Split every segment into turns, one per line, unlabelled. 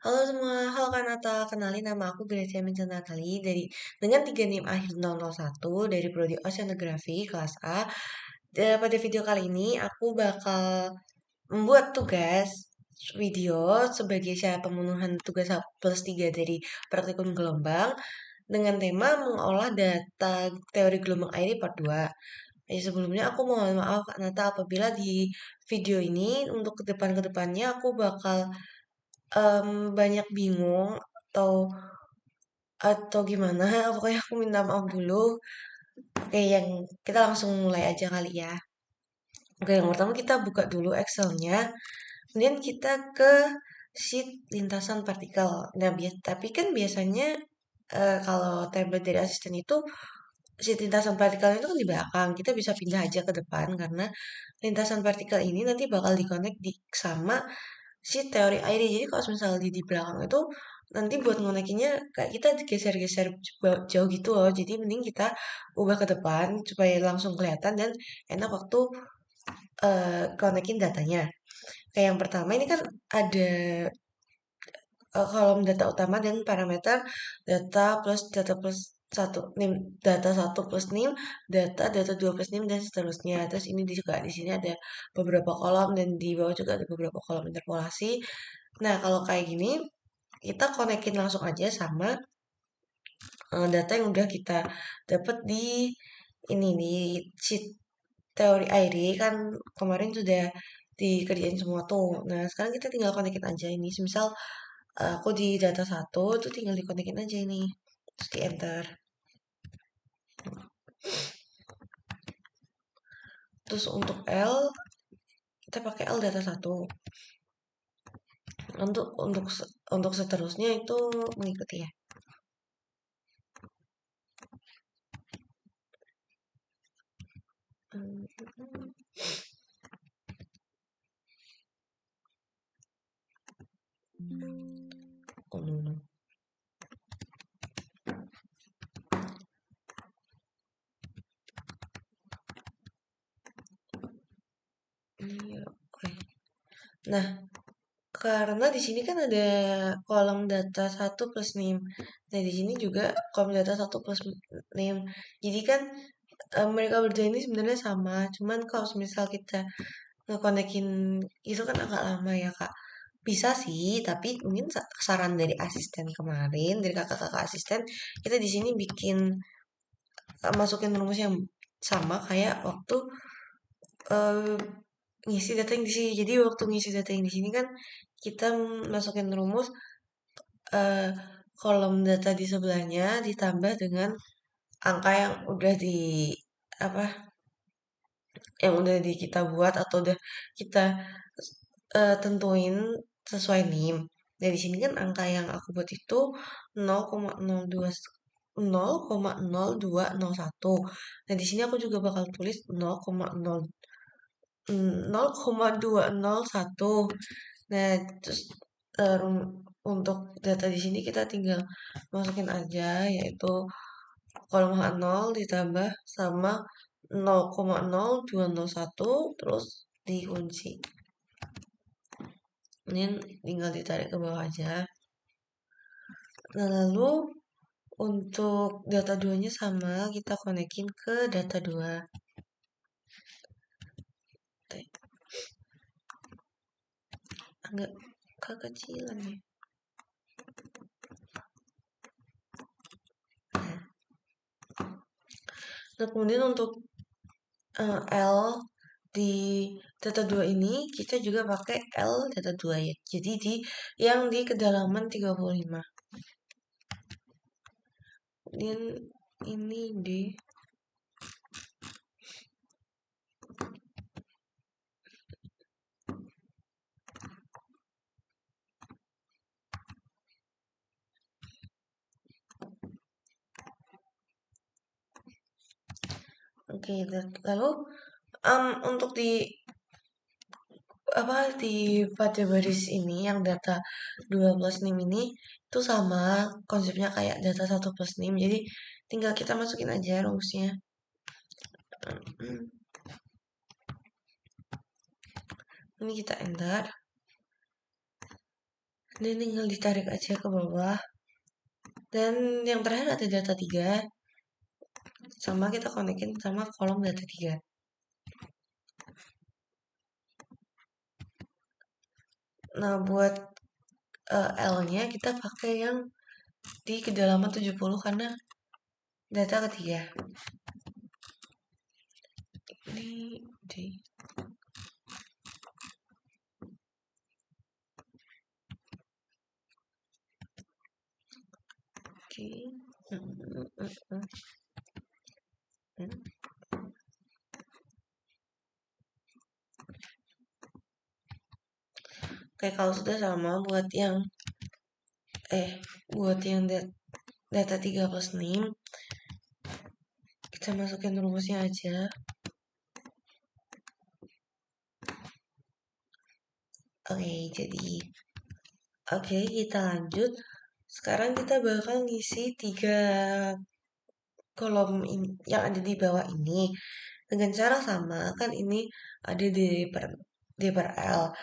Halo semua, halo Kanata, kenalin nama aku Gracia Minca Natali dengan 3 NIM akhir 001 dari Prodi Oceanografi kelas A. Pada video kali ini aku bakal membuat tugas video sebagai syarat pemenuhan tugas plus 3 dari praktikum gelombang dengan tema mengolah data teori gelombang air part 2. Sebelumnya aku mohon maaf Kak Nata apabila di video ini untuk kedepannya aku bakal banyak bingung atau gimana, pokoknya aku minta maaf dulu. Oke, yang kita langsung mulai aja kali ya. Oke, yang pertama kita buka dulu Excel-nya, kemudian kita ke sheet lintasan partikel. Nah, tapi kan biasanya kalau template dari asisten itu sheet lintasan partikel itu kan di belakang. Kita bisa pindah aja ke depan karena lintasan partikel ini nanti bakal sama si teori air. Jadi kalau misalnya di belakang itu nanti buat ngonekinnya kayak kita geser-geser jauh gitu loh. Jadi mending kita ubah ke depan supaya langsung kelihatan dan enak waktu konekin datanya. Kayak yang pertama ini kan ada kolom data utama dan parameter data plus satu nim data satu plus nim data 2 plus nim dan seterusnya. Terus ini juga di sini ada beberapa kolom dan di bawah juga ada beberapa kolom interpolasi. Nah, kalau kayak gini kita konekin langsung aja sama data yang udah kita dapat di ini di sheet teori AIRE kan kemarin sudah dikerjain semua tuh. Nah, sekarang kita tinggal konekin aja ini. Misal aku di data satu tuh tinggal dikonekin aja ini. Terus di enter. Terus untuk L kita pakai L data satu. Untuk seterusnya itu mengikuti ya. Oh, no. Iya, oke. Nah, karena di sini kan ada kolom data satu plus nim. Nah, di sini juga kolom data satu plus nim. Jadi kan mereka berdua ini sebenarnya sama. Cuman kalau misal kita ngekonekin itu kan agak lama ya, Kak. Bisa sih, tapi mungkin saran dari asisten kemarin, dari kakak-kakak asisten, kita di sini bikin masukin rumus yang sama kayak waktu eh, ngisi data yang di sini. Jadi waktu ngisi data yang di sini kan kita masukin rumus eh, kolom data di sebelahnya ditambah dengan angka yang udah di apa kita buat atau udah kita tentuin sesuai NIM. Nah, di sini kan angka yang aku buat itu 0,02 0,0201. Nah, di sini aku juga bakal tulis 0,201. Nah, terus untuk data di sini kita tinggal masukin aja yaitu kolom H0 ditambah sama 0,0201 terus dikunci. Ini tinggal ditarik ke bawah aja. Nah, lalu untuk data 2-nya sama, kita konekin ke data 2. Agak kekecilan ya. Nah, kemudian untuk L di data 2 ini kita juga pakai L data 2 ya. Jadi yang di kedalaman 35. Kemudian ini di Oke, lalu untuk pada baris ini yang data 2 plus nim ini itu sama konsepnya kayak data satu plus nim. Jadi tinggal kita masukin aja rumusnya. Ini kita enter. Ini tinggal ditarik aja ke bawah. Dan yang terakhir ada data 3. Sama kita konekin sama kolom data 3. Nah, buat L-nya kita pakai yang di kedalaman 70 karena data ketiga. Ini di Oke. Oke, kalau sudah sama buat yang data 3 plus name, kita masukin rumusnya aja. Oke, kita lanjut. Sekarang kita bakal ngisi 3 kolom yang ada di bawah ini dengan cara sama. Kan ini ada D per L.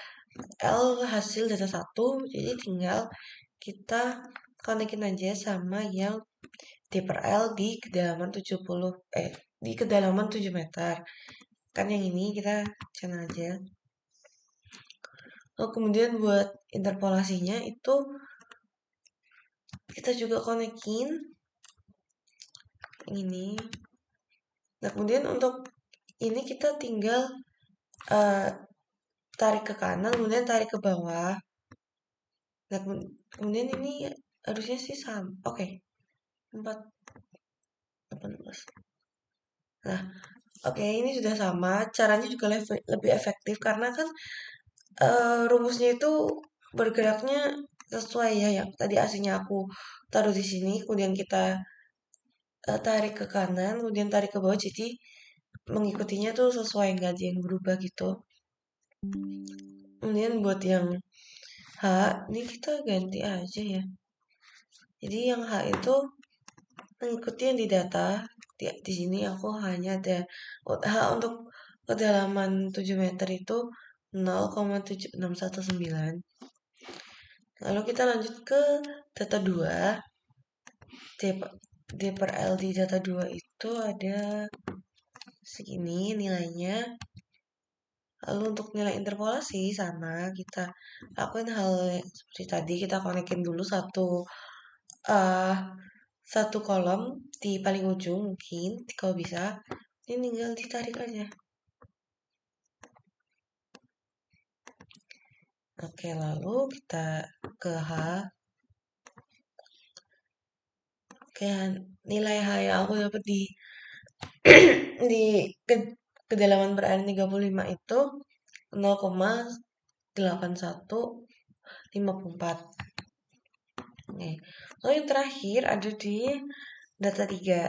L hasil data 1, jadi tinggal kita konekin aja sama yang D per L di kedalaman 70 di kedalaman 7 meter. Kan yang ini kita channel aja. Lalu kemudian buat interpolasinya itu kita juga konekin ini. Nah, kemudian untuk ini kita tinggal tarik ke kanan, kemudian tarik ke bawah. Nah, kemudian ini harusnya sih sama. Oke. 4, 18. Nah, oke, ini sudah sama. Caranya juga lebih efektif karena kan rumusnya itu bergeraknya sesuai ya. Yang tadi aslinya aku taruh di sini, kemudian kita tarik ke kanan, kemudian tarik ke bawah. Jadi mengikutinya tuh sesuai, nggak ada yang berubah gitu. Kemudian buat yang H, ini kita ganti aja ya. Jadi yang H itu mengikuti yang di data. Di sini aku hanya ada H untuk kedalaman 7 meter itu 0,7619. Lalu kita lanjut ke data 2. D per L di data 2 itu ada segini nilainya. Lalu untuk nilai interpolasi sama, kita lakuin hal seperti tadi, kita konekin dulu uh, satu kolom di paling ujung mungkin kalau bisa. Ini tinggal ditarik aja. Oke, lalu kita ke H. Oke, nilai H yang aku dapat di kedalaman perairan 35 itu 0,8154. Oke. Lalu yang terakhir ada di data 3.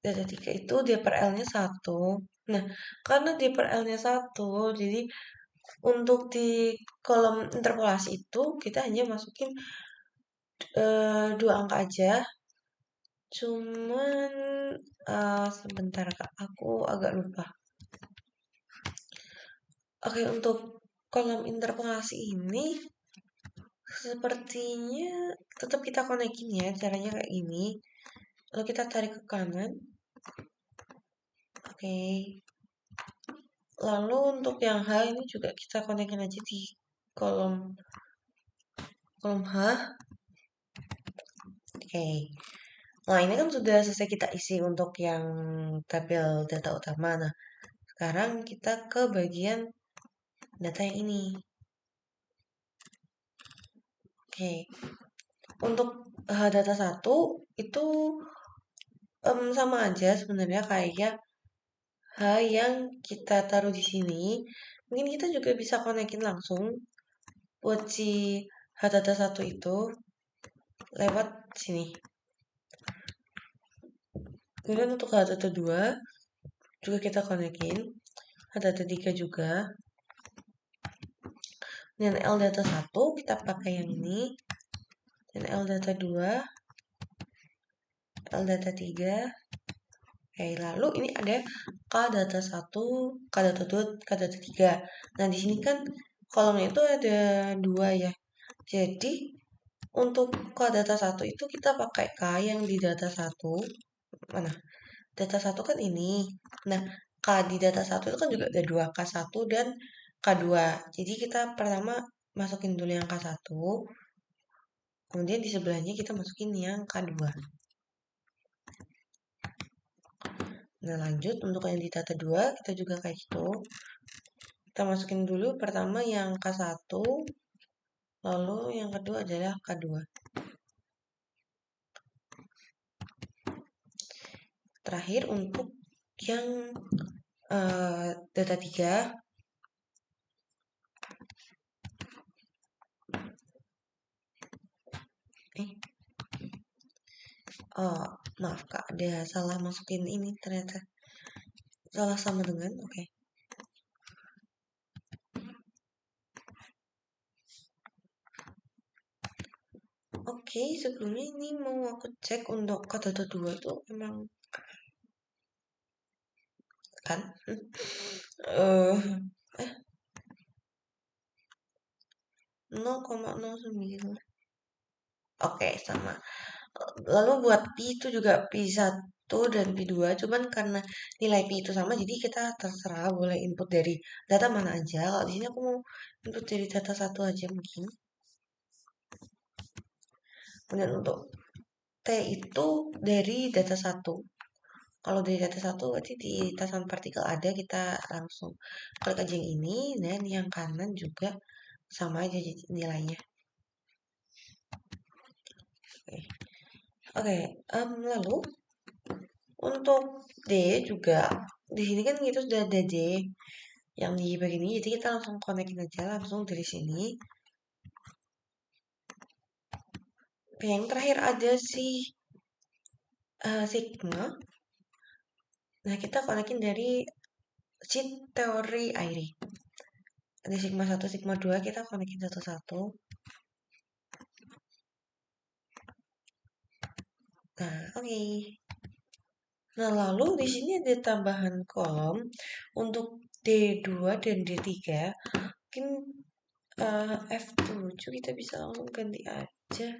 Data 3 itu D per L-nya 1. Nah, karena D per L-nya 1, jadi untuk di kolom interpolasi itu kita hanya masukin 2 angka aja. Cuman sebentar Kak, aku agak lupa. Oke, untuk kolom interpolasi ini sepertinya tetap kita konekin ya, caranya kayak gini. Lalu kita tarik ke kanan. Oke. Lalu untuk yang H ini juga kita konekin aja di kolom H. Oke. Nah, ini kan sudah selesai kita isi untuk yang tabel data utama. Nah, sekarang kita ke bagian data yang ini. Oke. Untuk data 1 itu sama aja sebenarnya kayak H yang kita taruh di sini. Mungkin kita juga bisa konekin langsung buat si H data 1 itu lewat sini. Kemudian untuk H data 2 juga kita konekin. H data 3 juga. Dan L data 1 kita pakai yang ini. Dan L data 2, L data 3. Oke, lalu ini ada K data 1, K data 2, K data 3. Nah, di sini kan kolomnya itu ada dua ya. Jadi untuk data satu itu kita pakai K yang di data satu. Mana? Data satu kan ini. Nah, K di data satu itu kan juga ada dua, K1 dan K2. Jadi kita pertama masukin dulu yang K1, kemudian di sebelahnya kita masukin yang K2. Nah, lanjut untuk yang di data 2 kita juga kayak gitu. Kita masukin dulu pertama yang K1, lalu yang kedua adalah K2. Terakhir untuk yang data 3, oh maaf kak, ada salah masukin ini ternyata. Salah sama dengan, oke. Oke, sebelumnya ini mau aku cek untuk data 2 itu emang kan eh 0,09. Oke, sama. Lalu buat pi itu juga pi 1 dan pi 2, cuman karena nilai pi itu sama, jadi kita terserah boleh input dari data mana aja. Kalau di sini aku mau input dari data 1 aja mungkin. Kemudian untuk T itu dari data 1. Kalau dari data 1 berarti di tasan partikel ada, kita langsung klik aja yang ini, dan yang kanan juga sama aja nilainya. Oke, lalu untuk D juga di sini kan kita sudah ada D yang di bagian ini, jadi kita langsung konekin aja langsung dari sini. Yang terakhir ada si sigma. Nah, kita konekin dari sheet teori Airy. Ada sigma 1, sigma 2, kita konekin satu-satu. Nah, oke. Nah, lalu di sini ada tambahan kolom untuk D2 dan D3. Mungkin F7 kita bisa langsung ganti aja.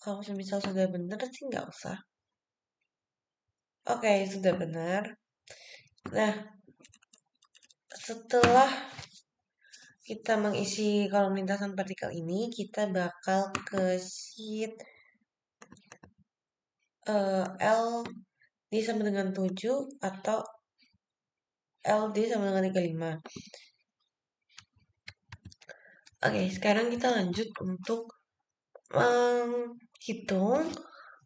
Kalau misal sudah benar sih nggak usah. Oke, sudah benar. Nah, setelah kita mengisi kolom lintasan partikel ini, kita bakal ke sheet L D sama dengan 7 atau LD sama dengan 35. Oke, sekarang kita lanjut untuk menghitung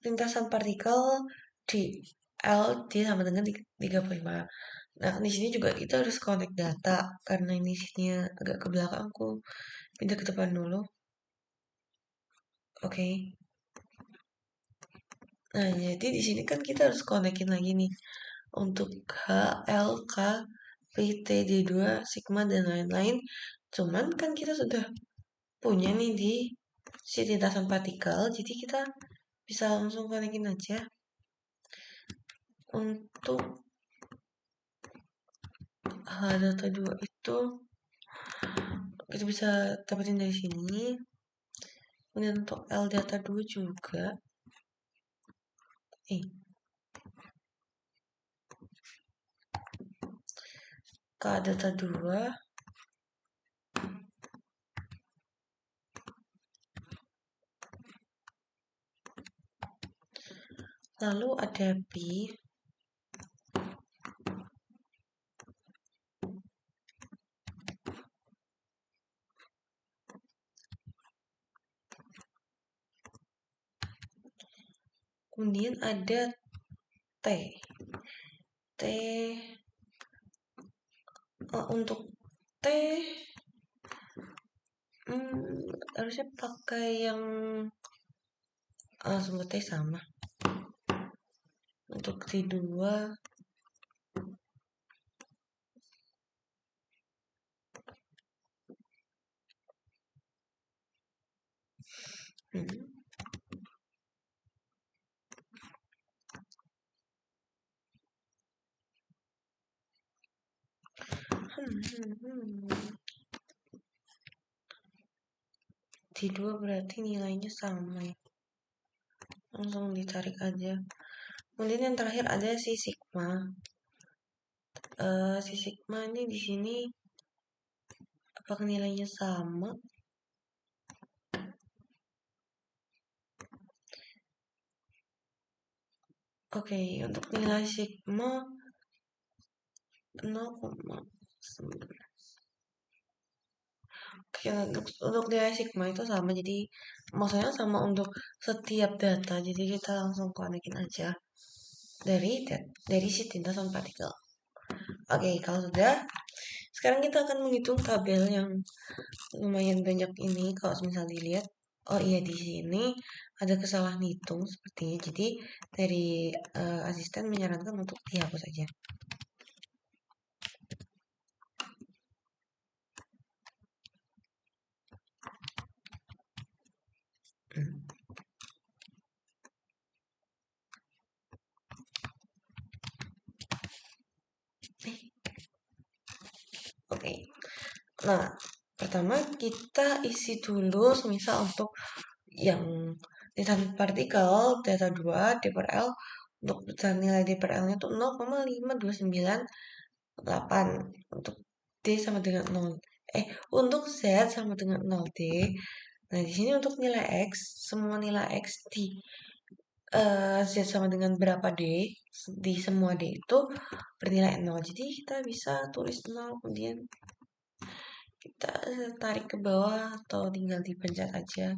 lintasan partikel di LD sama dengan 35. Nah, di sini juga kita harus connect data karena ini sheetnya agak ke belakang, aku pindah ke depan dulu. Oke. Nah, jadi di sini kan kita harus konekin lagi nih untuk H, L, K, P, T, D2, sigma dan lain-lain. Cuman kan kita sudah punya nih di sheet lintasan partikel, jadi kita bisa langsung konekin aja. Untuk H data 2 itu kita bisa dapetin dari sini. Kemudian untuk L data 2 juga. K data 2. Lalu ada P. Kemudian ada T. T untuk T harusnya pakai yang sumber T sama. Untuk T2 di 2 berarti nilainya sama ya. Langsung ditarik aja. Kemudian yang terakhir ada si sigma. Si sigma ini di sini apakah nilainya sama? Oke, untuk nilai sigma 0,9. Oke, untuk nilai sigma itu sama, jadi maksudnya sama untuk setiap data. Jadi kita langsung konekin aja dari si tinta sama partikel. Oke, kalau sudah, sekarang kita akan menghitung tabel yang lumayan banyak ini. Kalau misalnya dilihat, oh iya di sini ada kesalahan hitung sepertinya. Jadi dari asisten menyarankan untuk dihapus aja. Oke. Nah, pertama kita isi dulu semisal untuk yang tinta partikel data 2 D per L, untuk nilai D per L-nya tuh 0,5298, untuk D sama dengan 0. Untuk Z sama dengan 0D. Nah, di sini untuk nilai X, semua nilai X di Z sama dengan berapa D, di semua D itu bernilai 0. Jadi kita bisa tulis 0, kemudian kita tarik ke bawah atau tinggal dipencet aja.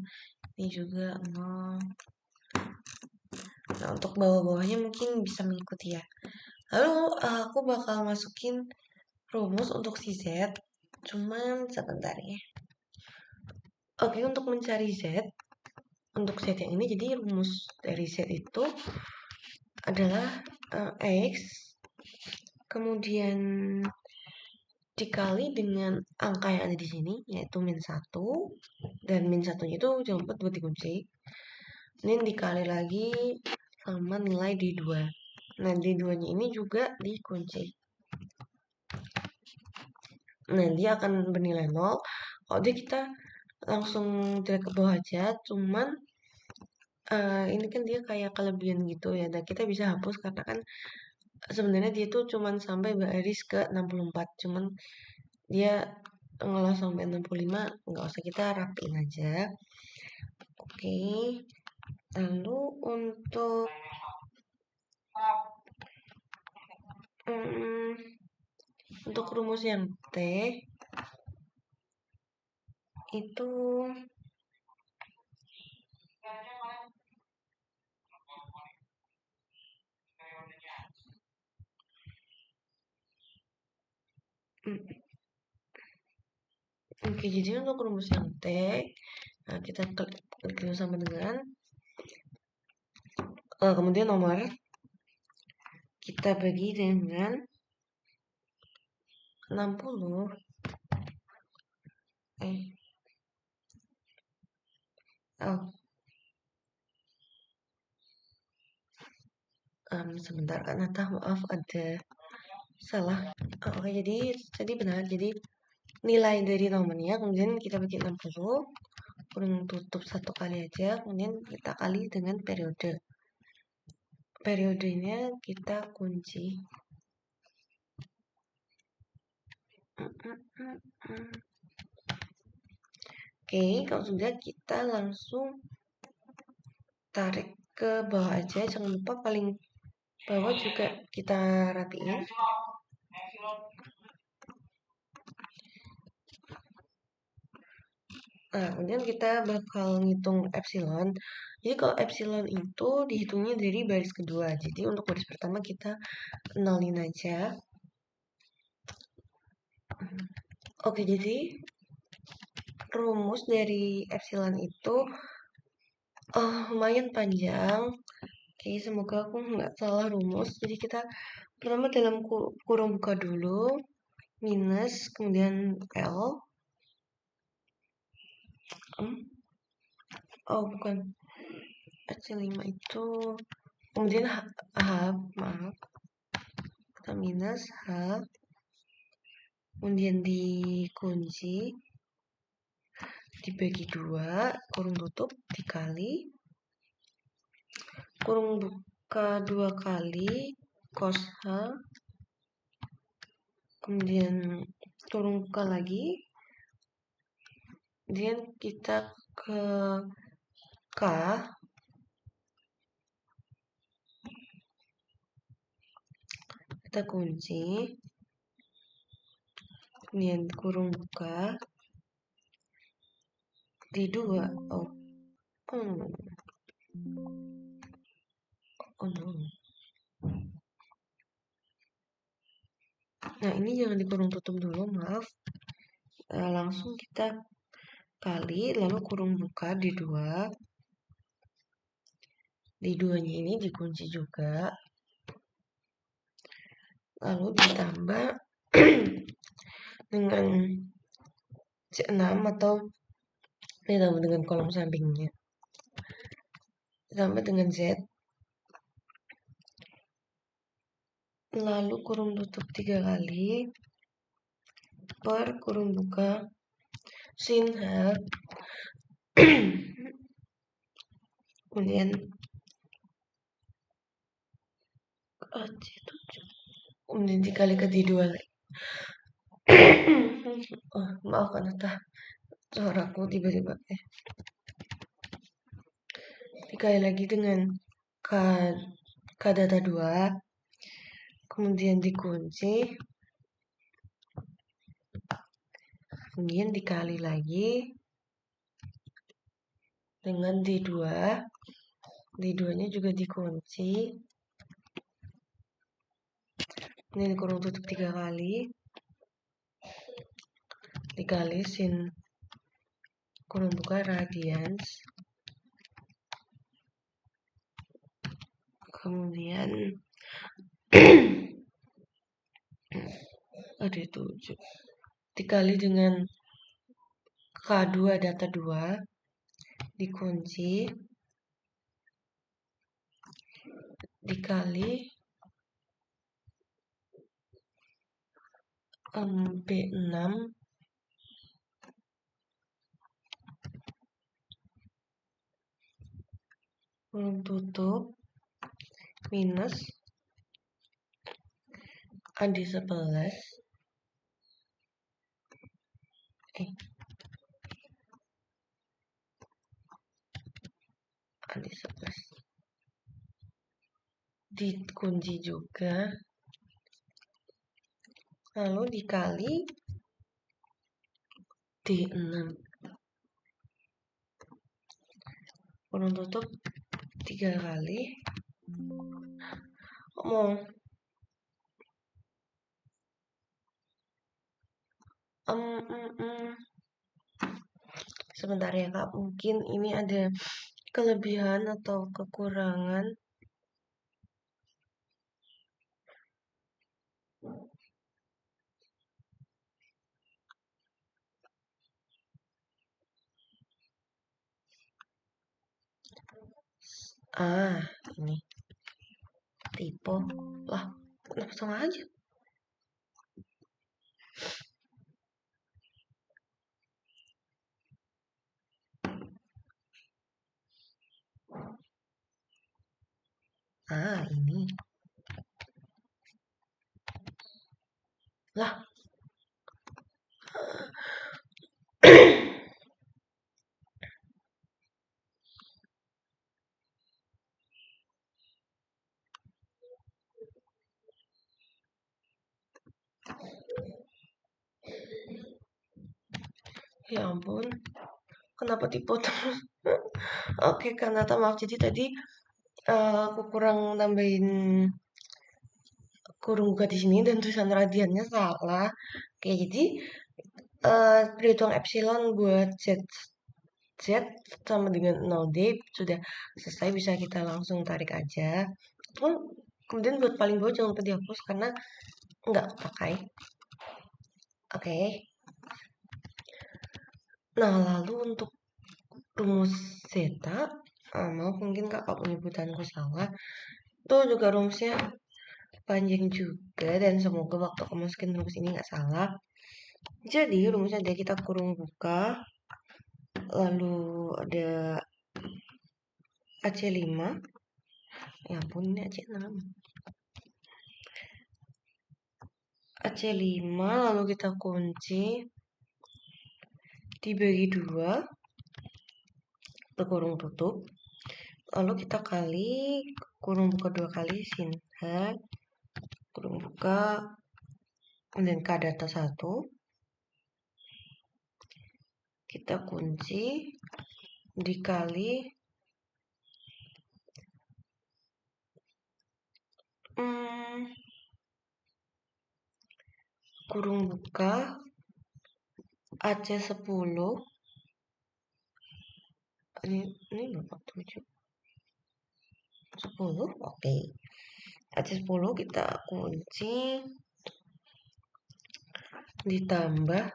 Ini juga 0. Nah, untuk bawah-bawahnya mungkin bisa mengikuti ya. Lalu aku bakal masukin rumus untuk si Z. Cuman sebentar ya. Oke, untuk mencari Z, untuk Z yang ini, jadi rumus dari Z itu adalah X, kemudian dikali dengan angka yang ada di sini, yaitu min 1. Dan min 1-nya itu jangan lupa buat dikunci. Ini dikali lagi sama nilai D2. Nah, D2-nya ini juga dikunci. Nah, dia akan bernilai 0. Kalau dia kita langsung drag ke bawah aja, cuman ini kan dia kayak kelebihan gitu ya. Dan kita bisa hapus karena kan sebenarnya dia tuh cuman sampai baris ke 64. Cuman dia ngelos sampai 65, nggak usah, kita rapiin aja. Oke. Lalu untuk rumus yang T itu oke, jadi untuk rumus yang T, nah kita klik sama dengan kemudian nomor kita bagi dengan 60. Sebentar Kak Nata, maaf ada salah. Oke, jadi benar. Jadi nilai dari nomornya kemudian kita bagi 60, kurung tutup 1 kali aja, kemudian kita kali dengan periode. Periodenya kita kunci. Oke, kalau sudah kita langsung tarik ke bawah aja. Jangan lupa paling bawah juga kita rapiin. Nah, kemudian kita bakal ngitung epsilon. Jadi kalau epsilon itu dihitungnya dari baris kedua. Jadi untuk baris pertama kita nolin aja. Oke, jadi rumus dari epsilon itu lumayan panjang. Oke, semoga aku nggak salah rumus. Jadi kita pertama dalam kurung buka dulu, minus, kemudian L. Oh, bukan. H5 itu, kemudian H, maaf. Kita minus H, kemudian dikunci. dibagi 2, kurung tutup dikali kurung buka 2 kali cos H, kemudian kurung buka lagi, kemudian kita ke K, kita kunci, kemudian kurung buka di 2. Oh no. Nah, ini jangan dikurung tutup dulu, maaf. Langsung kita kali, lalu kurung buka di 2. Di 2-nya ini dikunci juga. Lalu ditambah dengan C6 atau ditambah dengan kolom sampingnya. Ditambah dengan Z. Lalu kurung tutup 3 kali per kurung buka sin H, kemudian kemudian dikali ke di 2 lagi. Oh, maaf karena suaraku tiba-tiba dikali lagi dengan K data 2, kemudian dikunci, kemudian dikali lagi dengan D2, D2-nya juga dikunci, kemudian kurung tutup 3 kali, dikali sin kurung buka radians, kemudian ada 7 dikali dengan K2 data 2, dikunci, dikali B6 kurung tutup minus AD11 AD11 dikunci juga, lalu dikali D6 kurung tutup 3 kali. Sebentar ya Kak, mungkin ini ada kelebihan atau kekurangan. Ini tipe lah, kenapa sama aja? Ini lah. Ya ampun, kenapa tipe terus? Oke, karena maaf, jadi tadi aku kurang nambahin kurung buka di sini dan tulisan radiannya salah. Oke, jadi perhitungan epsilon buat Z sama dengan 0D sudah selesai, bisa kita langsung tarik aja. Kemudian buat paling bawah jangan lupa dihapus karena nggak pakai. Oke. Nah, lalu untuk rumus zeta, maaf mungkin kakak penyebutanku salah. Itu juga rumusnya panjang juga dan semoga waktu aku masukin rumus ini nggak salah. Jadi rumusnya dia kita kurung buka lalu ada AC5. Ya ampun, ini AC6. AC5 lalu kita kunci, dibagi 2, kurung tutup, lalu kita kali kurung buka 2 kali sin H, kurung buka, dan K data 1, kita kunci, dikali kurung buka AC10, ini berapa? 7, 10, oke. AC10 kita kunci, ditambah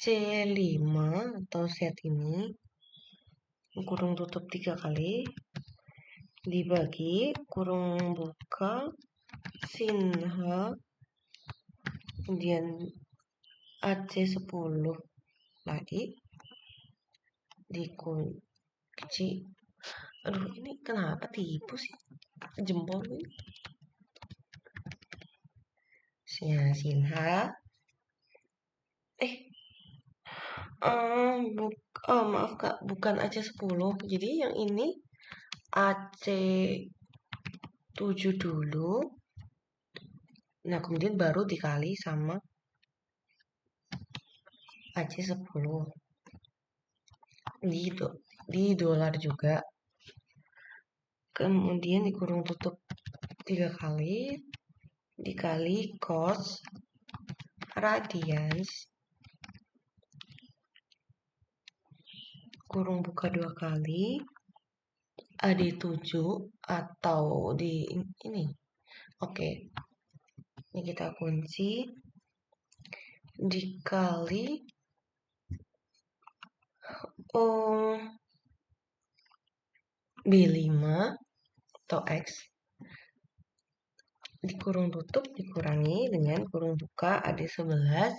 C5 atau set ini, kurung tutup 3 kali, dibagi kurung buka sin H, kemudian AC10 lagi, dikunci. Aduh, ini kenapa tipu sih jempol ini? Sin H. Maaf Kak, bukan AC10. Jadi yang ini AC7 dulu. Nah, kemudian baru dikali sama AC10. Di dolar juga. Kemudian dikurung tutup 3 kali, dikali cos radians, kurung buka 2 kali, AD7 atau di ini. Oke. Ini kita kunci, dikali B5 atau X, dikurung tutup dikurangi dengan kurung buka AD11.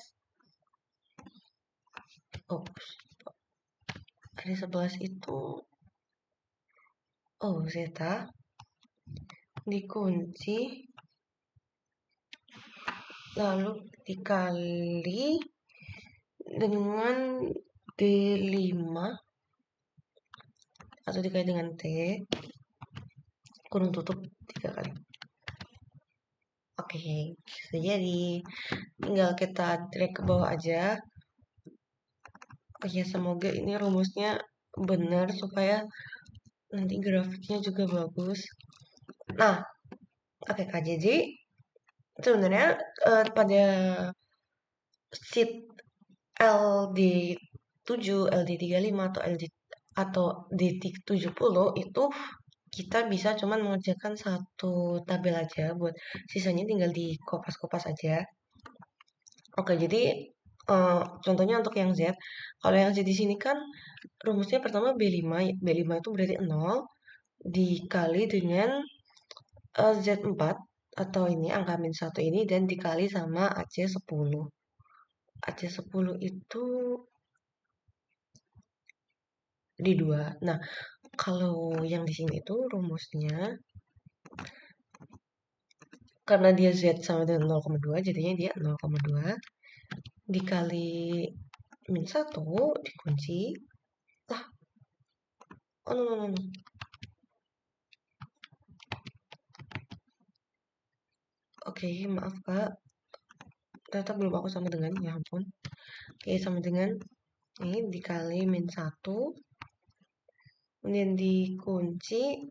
AD11 itu zeta, dikunci, lalu dikali dengan D5 atau dikali dengan T, kurung tutup 3 kali. Oke, jadi tinggal kita drag ke bawah aja. Ya, semoga ini rumusnya benar supaya nanti grafiknya juga bagus. Nah, oke Kak, jadi sebenarnya pada sheet LD7, LD35 atau D70 itu kita bisa cuman mengerjakan satu tabel aja, buat sisanya tinggal dikopas-kopas aja. Oke, jadi contohnya untuk yang Z, kalau yang Z di sini kan rumusnya pertama B5 itu berarti 0 dikali dengan Z4 atau ini angka min 1 ini dan dikali sama AC10. AC10 itu di 2. Nah, kalau yang di sini itu rumusnya karena dia Z sama dengan 0,2, jadinya dia 0,2 dikali min 1 dikunci. No. Oke, maaf Kak. Ternyata belum aku sama dengan, ya ampun. Oke, sama dengan ini dikali min 1, kemudian dikunci,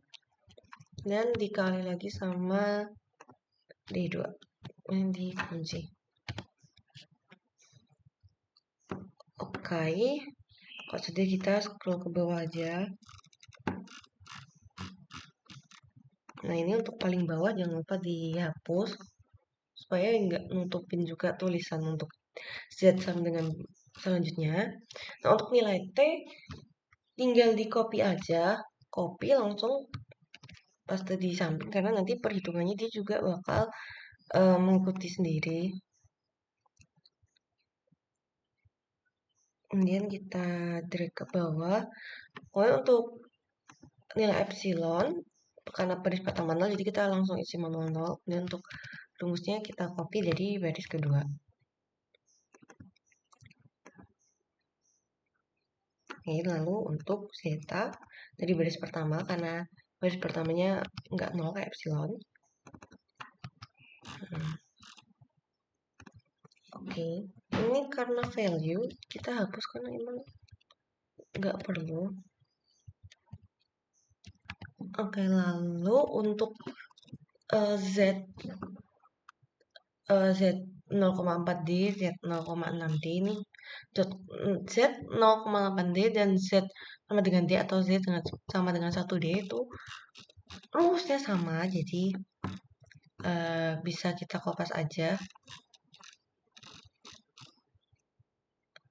dan dikali lagi sama D2. Ini dikunci. Oke, kalau sudah kita scroll ke bawah aja. Nah, ini untuk paling bawah jangan lupa dihapus supaya nggak nutupin juga tulisan untuk Z sama dengan selanjutnya. Nah, untuk nilai T tinggal di copy aja, copy langsung paste di samping karena nanti perhitungannya dia juga bakal mengikuti sendiri. Kemudian kita drag ke bawah. Pokoknya untuk nilai epsilon, karena baris pertama 0, jadi kita langsung isi manual 0. Kemudian untuk rumusnya kita copy dari baris kedua. Oke, lalu untuk zeta dari baris pertama, karena baris pertamanya nggak 0 kayak epsilon. Oke, ini karena value, kita hapus karena emang nggak perlu. Oke, lalu untuk Z Z 0,4D, Z 0,6D ini Z 0,8D dan Z sama dengan D atau Z sama dengan 1D itu rumusnya sama, jadi bisa kita kopas aja.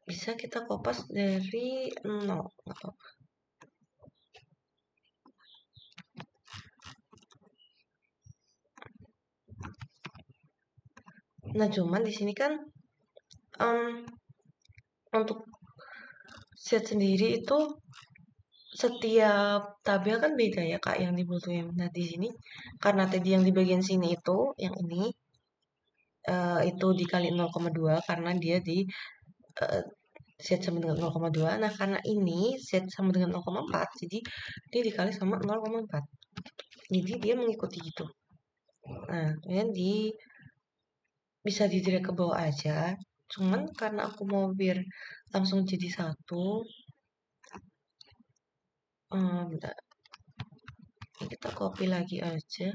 Bisa kita kopas dari 0. Nah, cuman di sini kan untuk Z sendiri itu setiap tabel kan beda ya Kak yang dibutuhin. Nah, di sini karena tadi yang di bagian sini itu yang ini itu dikali 0,2 karena dia di Z sama dengan 0,2. Nah, karena ini Z sama dengan 0,4, jadi dia dikali sama 0,4. Jadi dia mengikuti gitu. Nah, kemudian bisa di drag ke bawah aja. Cuman karena aku mau biar langsung jadi satu, bentar. Kita copy lagi aja.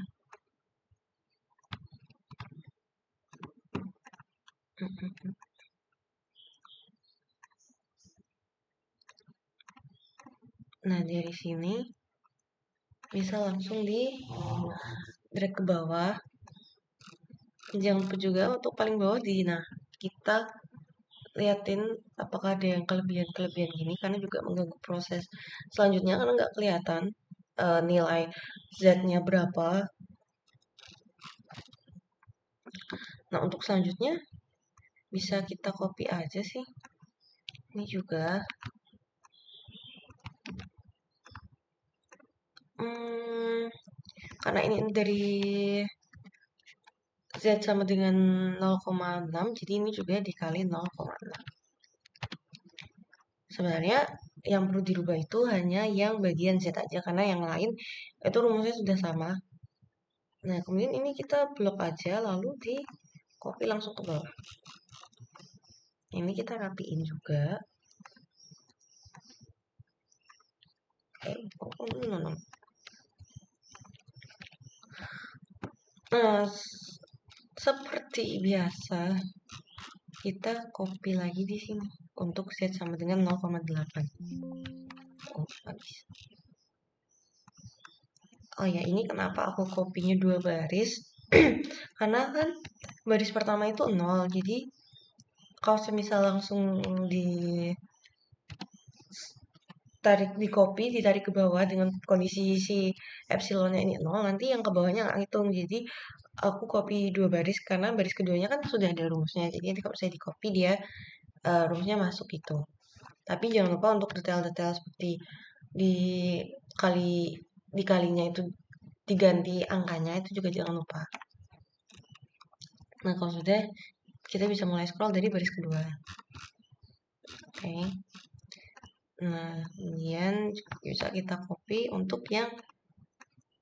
Nah, dari sini bisa langsung di drag ke bawah. Jangan lupa juga untuk paling bawah nah kita liatin apakah ada yang kelebihan-kelebihan gini karena juga mengganggu proses selanjutnya karena nggak kelihatan nilai Z-nya berapa. Nah, untuk selanjutnya bisa kita copy aja sih. Ini juga karena ini dari Z sama dengan 0,6, jadi ini juga dikali 0,6. Sebenarnya yang perlu dirubah itu hanya yang bagian Z aja, karena yang lain itu rumusnya sudah sama. Nah, kemudian ini kita blok aja, lalu di copy langsung ke bawah. Ini kita rapiin juga. No. Nah, seperti biasa, kita copy lagi di sini untuk Z sama dengan 0,8. Oh, habis. Oh ya, ini kenapa aku copy-nya 2 baris? Karena kan baris pertama itu 0, jadi kalau semisal langsung ditarik ke bawah dengan kondisi si epsilonnya ini 0, nanti yang ke bawahnya nggak ngitung. Jadi aku copy 2 baris karena baris keduanya kan sudah ada rumusnya. Jadi nanti kalau saya di copy dia rumusnya masuk gitu. Tapi jangan lupa untuk detail-detail seperti dikali dikalinya itu diganti angkanya itu juga jangan lupa. Nah, kalau sudah kita bisa mulai scroll dari baris kedua. Oke. Nah, kemudian bisa kita copy untuk yang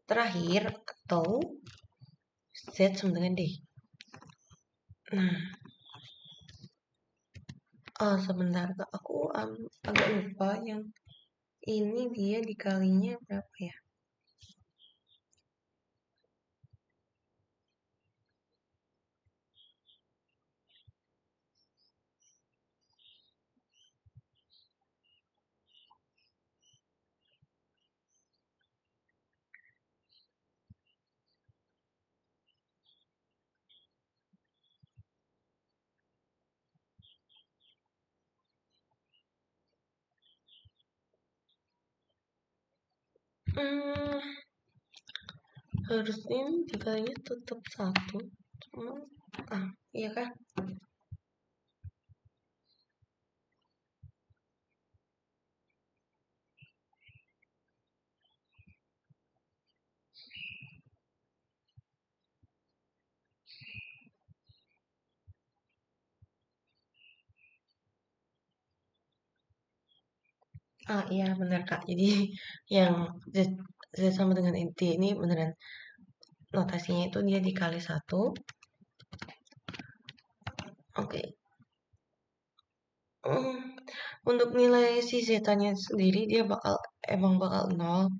terakhir atau Z sama dengan D. Nah, sebentar, aku agak lupa yang ini dia dikalinya berapa ya? Hmm, harusnya dikalinya tetap 1. Cuman, iya kan? Iya benar Kak. Jadi yang Z, Z sama dengan D ini beneran notasinya itu dia dikali satu. Oke. Hmm, untuk nilai si zeta-nya sendiri dia emang bakal nol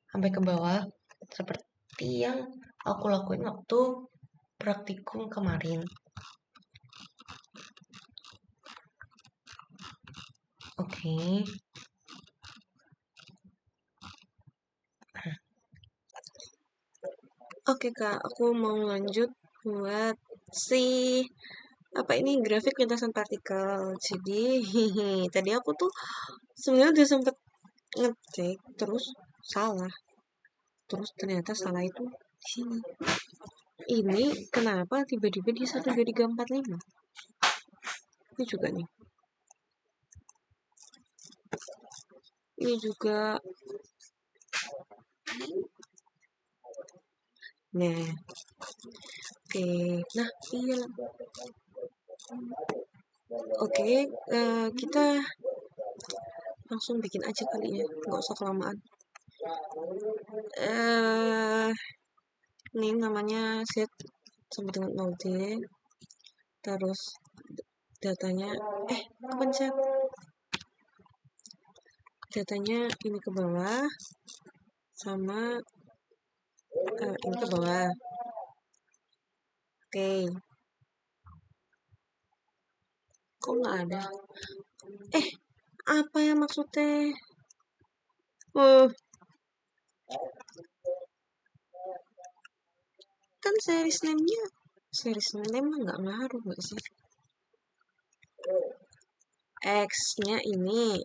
sampai ke bawah seperti yang aku lakuin waktu praktikum kemarin. Oke. Oke Kak, aku mau lanjut buat si apa ini grafik lintasan partikel. Jadi tadi aku tuh sebenarnya udah sempet ngecek terus salah. Terus ternyata salah itu di sini. Ini kenapa tiba-tiba di 1, 2, 3, 4, 5? Ini juga nih. Ini juga. Nah, oke. Nah, iya. Oke, kita langsung bikin aja kali ya, nggak usah kelamaan. Eh, ini namanya set sampai dengan 0D, terus datanya, kepencet. Datanya ini ke bawah, sama ini ke bawah. Oke, kok nggak ada? Apa ya maksudnya? Oh, kan series name nggak ngaruh nggak sih? X-nya ini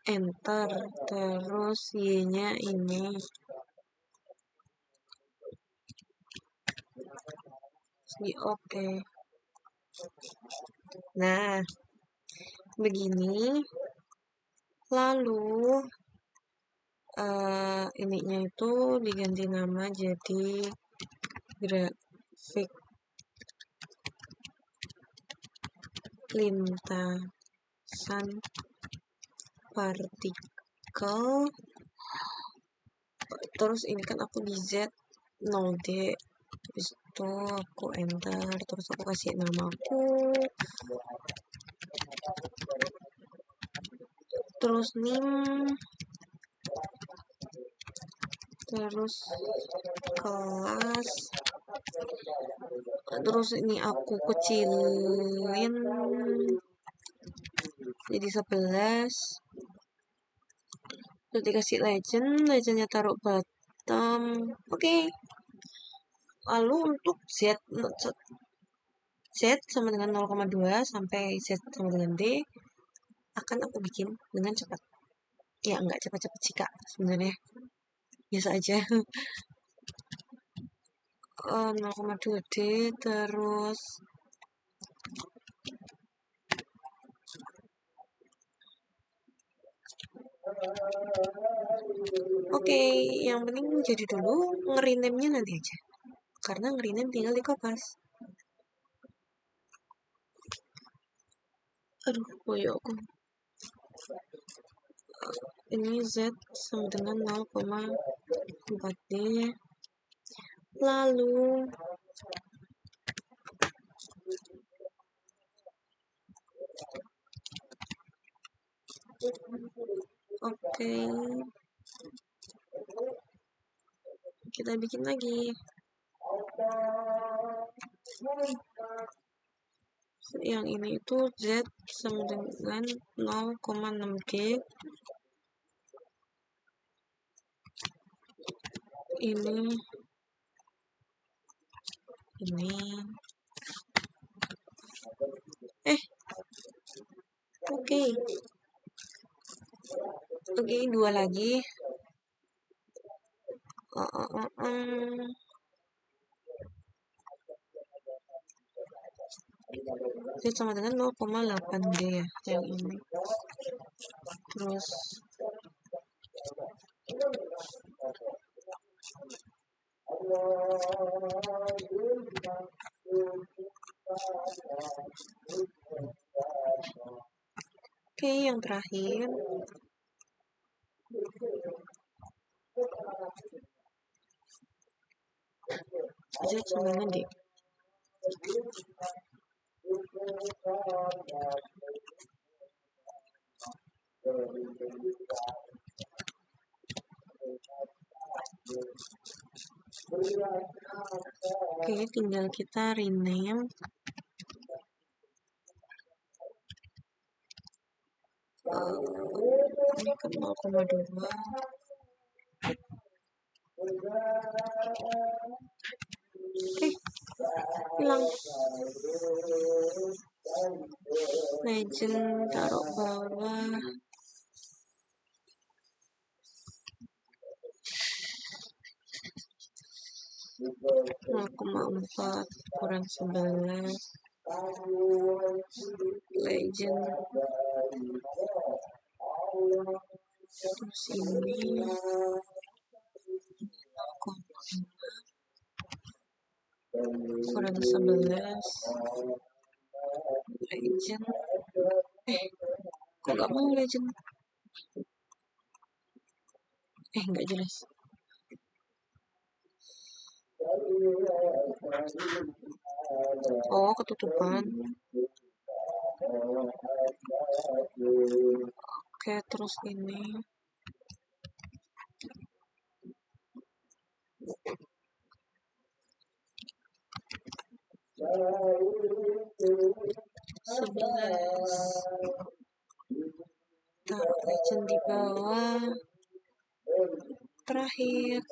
enter, terus Y-nya ini. Oke. Nah, begini. Lalu ininya itu diganti nama jadi grafik lintasan partikel. Terus ini kan aku di Z 0D, habis itu aku enter, terus aku kasih namaku, terus nim, terus kelas, terus ini aku kecilin jadi 11, terus dikasih legendnya taruh bottom. Oke. Lalu untuk Z sama dengan 0,2 sampai Z sama dengan D akan aku bikin dengan cepat. Ya nggak cepat-cepat sih kak sebenarnya, biasa aja. 0,2D terus oke, yang penting jadi dulu ngerinamnya nanti aja. Karena ngerename tinggal di Kopas. Aduh, koyo aku. Ini Z sama dengan 0,4D. Lalu oke, kita bikin lagi. Yang ini itu Z sama dengan 0,6D. Ini oke. Oke, dua lagi. Z sama dengan 0,8D ya, yang ini. Terus oke, yang terakhir Z sama dengan D. Oke, tinggal kita rename ini ke 0,2. Hilang. Legend taruh bawah. 0,4 kurang 11. Legend. Terus ini 0,5 kurang 11. Legend. Kok gak mau legend? Nggak jelas. Oh, ketutupan. Oke, terus ini sebelas. Taruh legend di bawah. Terakhir.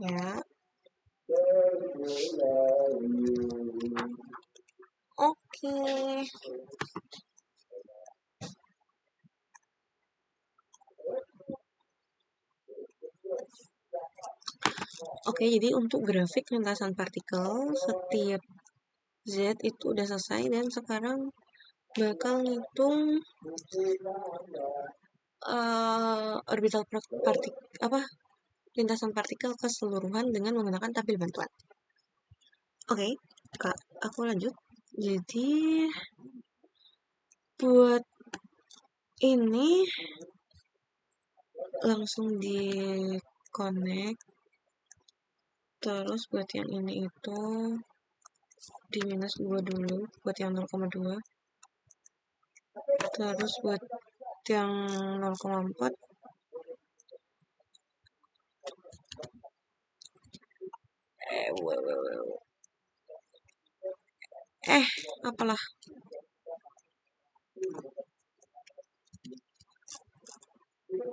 Ya. Oke. Oke, jadi untuk grafik lintasan partikel setiap Z itu udah selesai dan sekarang bakal ngitung orbital lintasan partikel keseluruhan dengan menggunakan tabel bantuan. Oke, Kak, aku lanjut. Jadi buat ini langsung di connect. Terus buat yang ini itu di minus 2 dulu buat yang 0,2. Terus buat yang 0,4 apalah.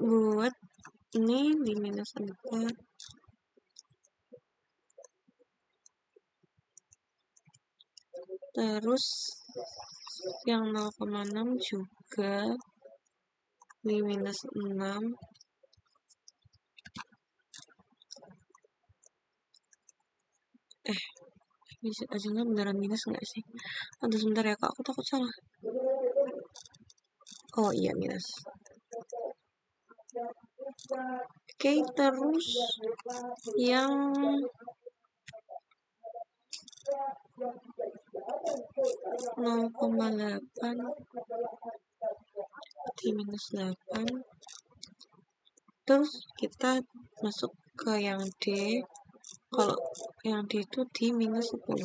Buat ini di minus 4. Terus yang 0,6 juga di minus 6. Bisa aja beneran minus nggak sih? Aduh, sebentar ya Kak, aku takut salah. Oh iya, minus. Oke, terus yang 0,8 di minus 8. Terus kita masuk ke yang D. Kalau yang D itu di minus 10.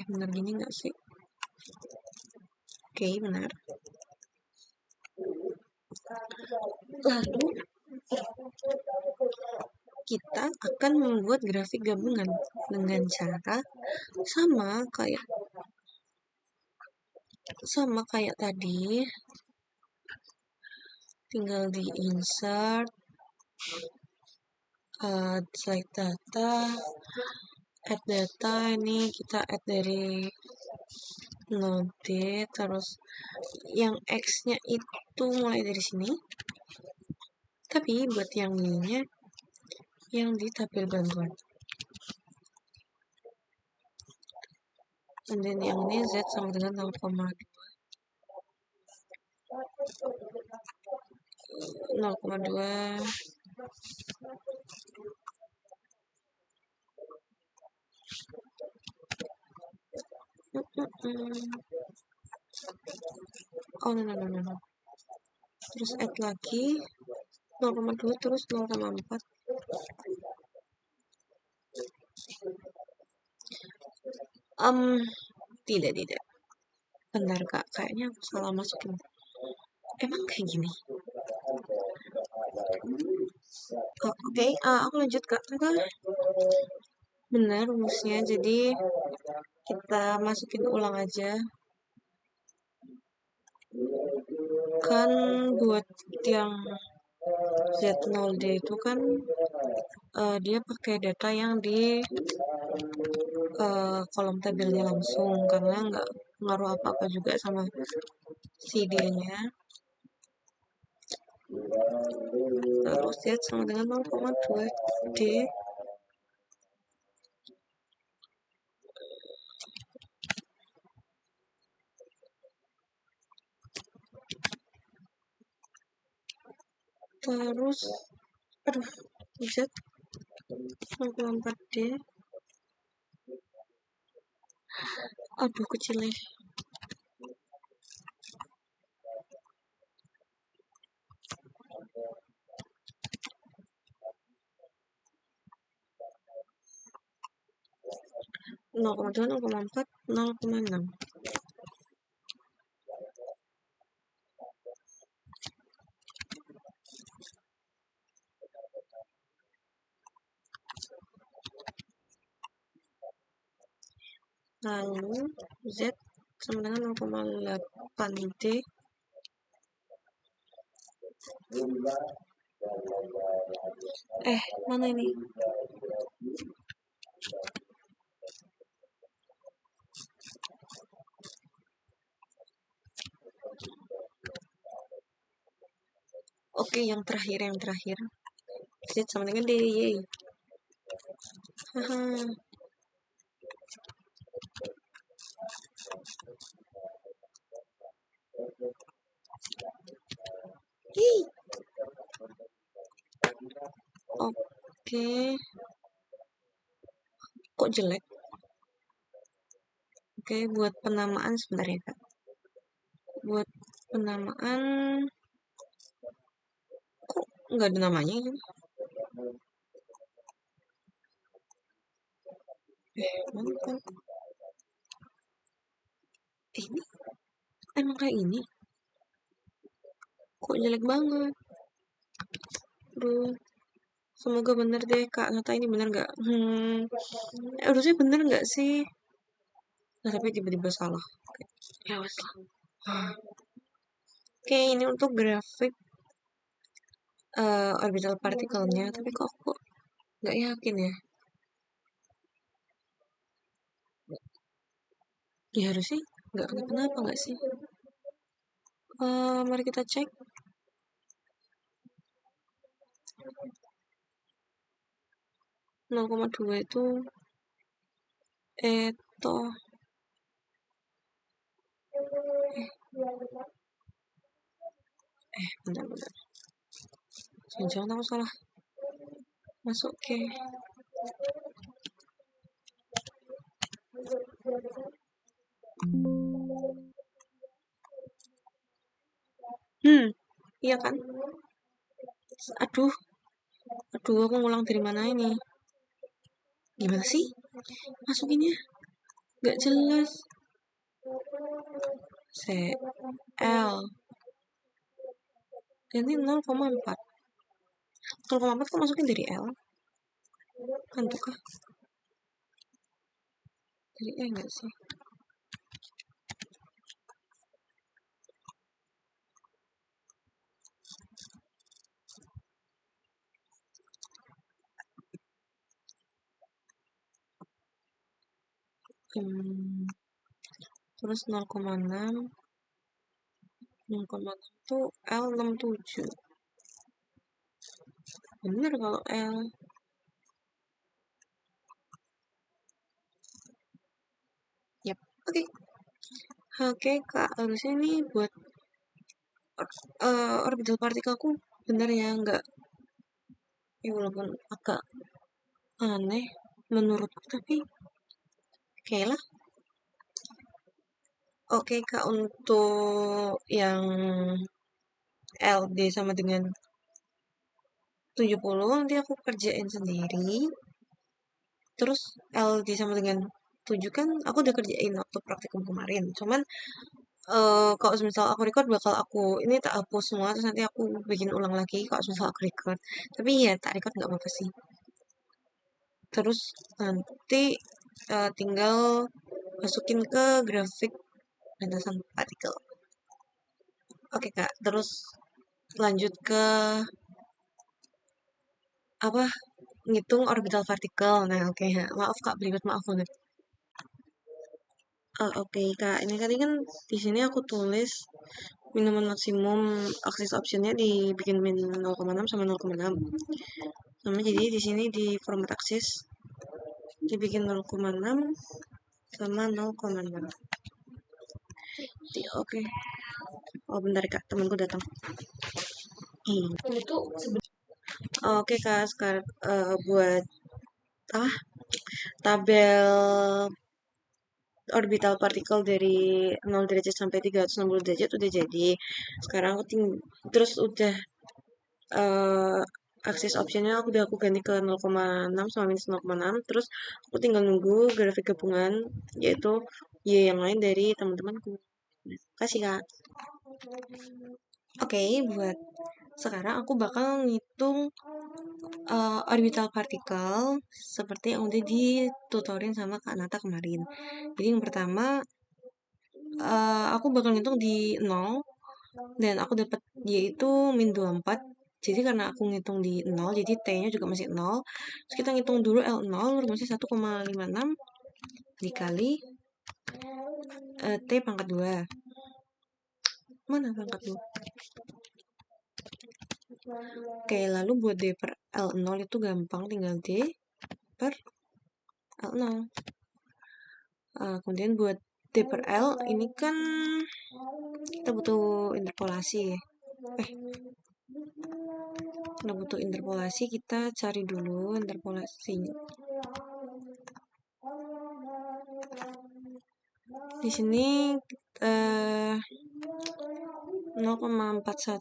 Benar gini nggak sih? Oke, benar. Lalu kita akan membuat grafik gabungan dengan cara sama kayak tadi. Tinggal di insert, select data, add data. Ini kita add dari node, terus yang X-nya itu mulai dari sini. Tapi buat yang Y-nya yang di tabel bantuan. Dan yang ini Z sama dengan 0,2. 0,2. Hmm, oh, no, no, no, no, no. Terus add lagi 0,2 terus 0,4. Um, tidak. Bentar kak, kayaknya aku salah masukin. Emang kayak gini? Oh, oke, aku lanjut kak. Enggak, benar rumusnya. Jadi kita masukin ulang aja. Kan buat yang Z0D itu kan dia pakai data yang di kolom tabelnya langsung karena nggak ngaruh apa-apa juga sama si D-nya. Terus Z sama dengan 0,2 D. Terus aduh, Z 0,4 D. Aduh, kecilnya. 0,2, 0,4, 0,6. Lalu Z sama dengan 0,8 D. Mana ini? Oke, yang terakhir. Z sama dengan D, yeay. Haha. Yeay. Oke. Kok jelek? Oke, buat penamaan sebentar ya, Kak. Buat penamaan kok nggak ada namanya gitu? Mana kan? Ini emang kayak ini? Kok jelek banget? Aduh, semoga bener deh, Kak. Nata ini bener nggak? Harusnya bener nggak sih? Nah, tapi tiba-tiba salah. Ya wes lah. Oke, ini untuk grafik orbital partikelnya, tapi kok aku nggak yakin ya. Ya harusnya nggak kenapa-napa nggak sih? Mari kita cek. 0,2 itu toh bentar. Jangan-jangan aku salah masuk ke iya kan? Aduh, aku ngulang dari mana ini? Gimana sih? Masukinnya nggak jelas. CL ini 0,4. 0,4 kok masukin dari L? Hantu kah? Dari E nggak sih? Terus 0,6 itu L67. Bener kalau L. Yap, oke Kak, harusnya ini buat orbital partikelku bener ya, nggak ya walaupun agak aneh menurutku, tapi oke lah. Oke Kak, untuk yang LD sama dengan 70 nanti aku kerjain sendiri. Terus LD sama dengan 7 kan aku udah kerjain waktu praktikum kemarin. Cuman kalau misal aku record bakal aku ini tak hapus semua terus nanti aku bikin ulang lagi kalau misal aku record. Tapi ya tak record nggak apa-apa sih. Terus nanti tinggal masukin ke grafik lintasan partikel. Oke Kak, terus lanjut ke apa ngitung orbital partikel. Nah, oke. Maaf Kak, belibet maaf banget. Oke Kak, ini tadi kan di sini aku tulis minuman maksimum aksis optionnya dibikin min 0,6 sama 0,6. Sama jadi di sini di format aksis dibikin 0,6 sama 0,6. Oke. Oh bentar Kak, temanku datang. Itu oke Kak, sekarang buat tabel orbital partikel dari 0 derajat sampai 360 derajat udah jadi. Sekarang aku terus udah uh, aksis optionnya aku ganti ke 0,6 sama minus 0,6. Terus aku tinggal nunggu grafik gabungan yaitu Y yang lain dari teman-temanku. Kasih Kak. Oke, buat sekarang aku bakal ngitung orbital partikel seperti yang udah ditutorin sama Kak Nata kemarin. Jadi yang pertama aku bakal ngitung di 0 dan aku dapat yaitu min 24. Jadi karena aku ngitung di 0 jadi T-nya juga masih 0. Terus kita ngitung dulu L0 rumusnya 1,56 dikali T pangkat 2. Mana pangkat 2? Oke, lalu buat D per L0 itu gampang, tinggal D per L0. Kemudian buat D per L ini kan kita butuh interpolasi ya. Kita butuh interpolasi, kita cari dulu interpolasinya. Di sini 0,4186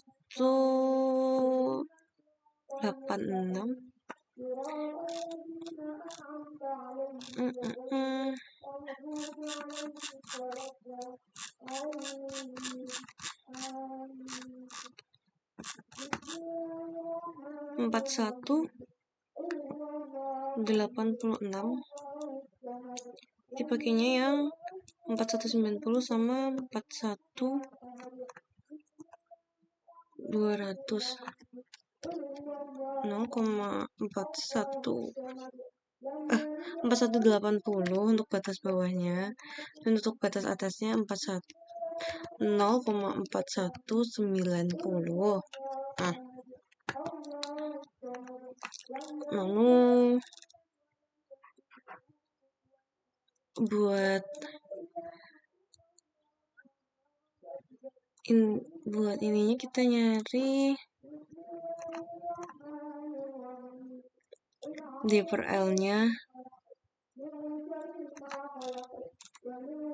4186 dipakainya yang 4190 sama 41200 4180 untuk batas bawahnya dan untuk batas atasnya 0,4190. Lalu buat ininya kita nyari D per L-nya.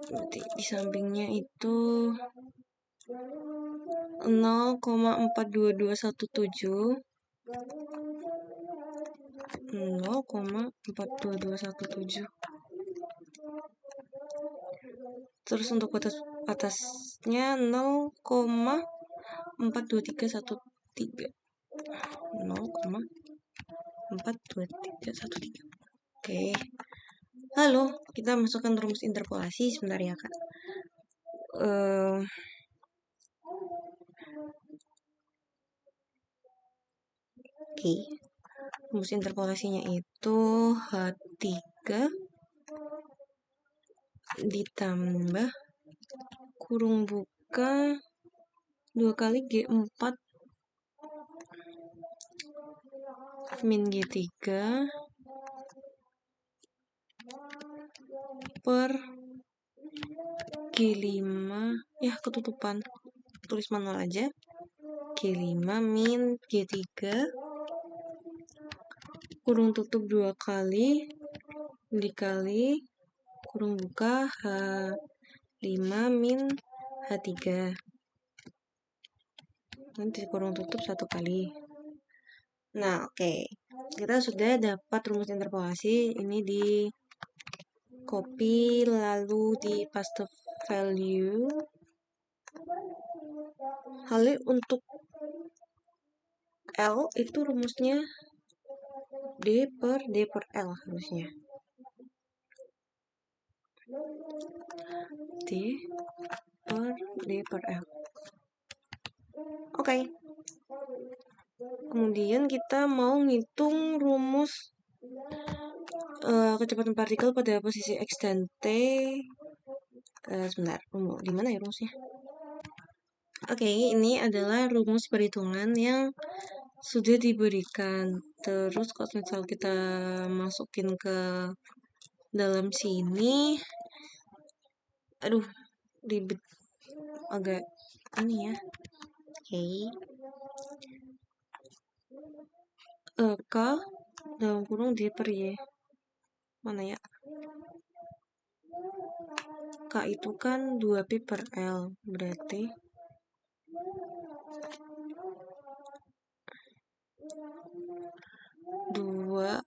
Berarti di sampingnya itu 0,42217 0,42217. Terus untuk batas atasnya 0,42313 0,42313. Oke. Lalu kita masukkan rumus interpolasi sebentar ya Kak. Oke. Rumus interpolasinya itu H3 ditambah kurung buka 2 kali G4 min G3 per G5 ya ketutupan, tulis manual aja. G5 min G3 kurung tutup 2 kali dikali kurung buka
5 min H3. Nanti kurung tutup 1 kali. Nah, oke. Kita sudah dapat rumus interpolasi. Ini di copy lalu di paste value. Lalu untuk L itu rumusnya D per L harusnya. D per L. Oke. Kemudian kita mau ngitung rumus kecepatan partikel pada posisi X dan T. Sebentar, di mana ya rumusnya? Oke, ini adalah rumus perhitungan yang sudah diberikan. Terus kalau misal kita masukin ke dalam sini, aduh, ribet, agak ini ya. Oke. K dalam kurung D per Y. Mana ya? K itu kan 2P per L. Berarti dua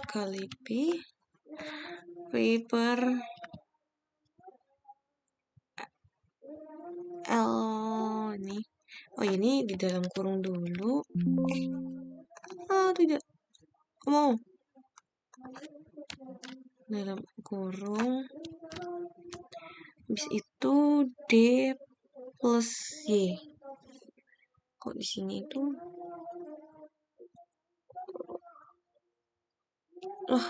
kali P per L ini. Oh, ini di dalam kurung dulu. Tidak. Mau. Dalam kurung. Habis itu D plus Y. Kok di sini itu? Lah.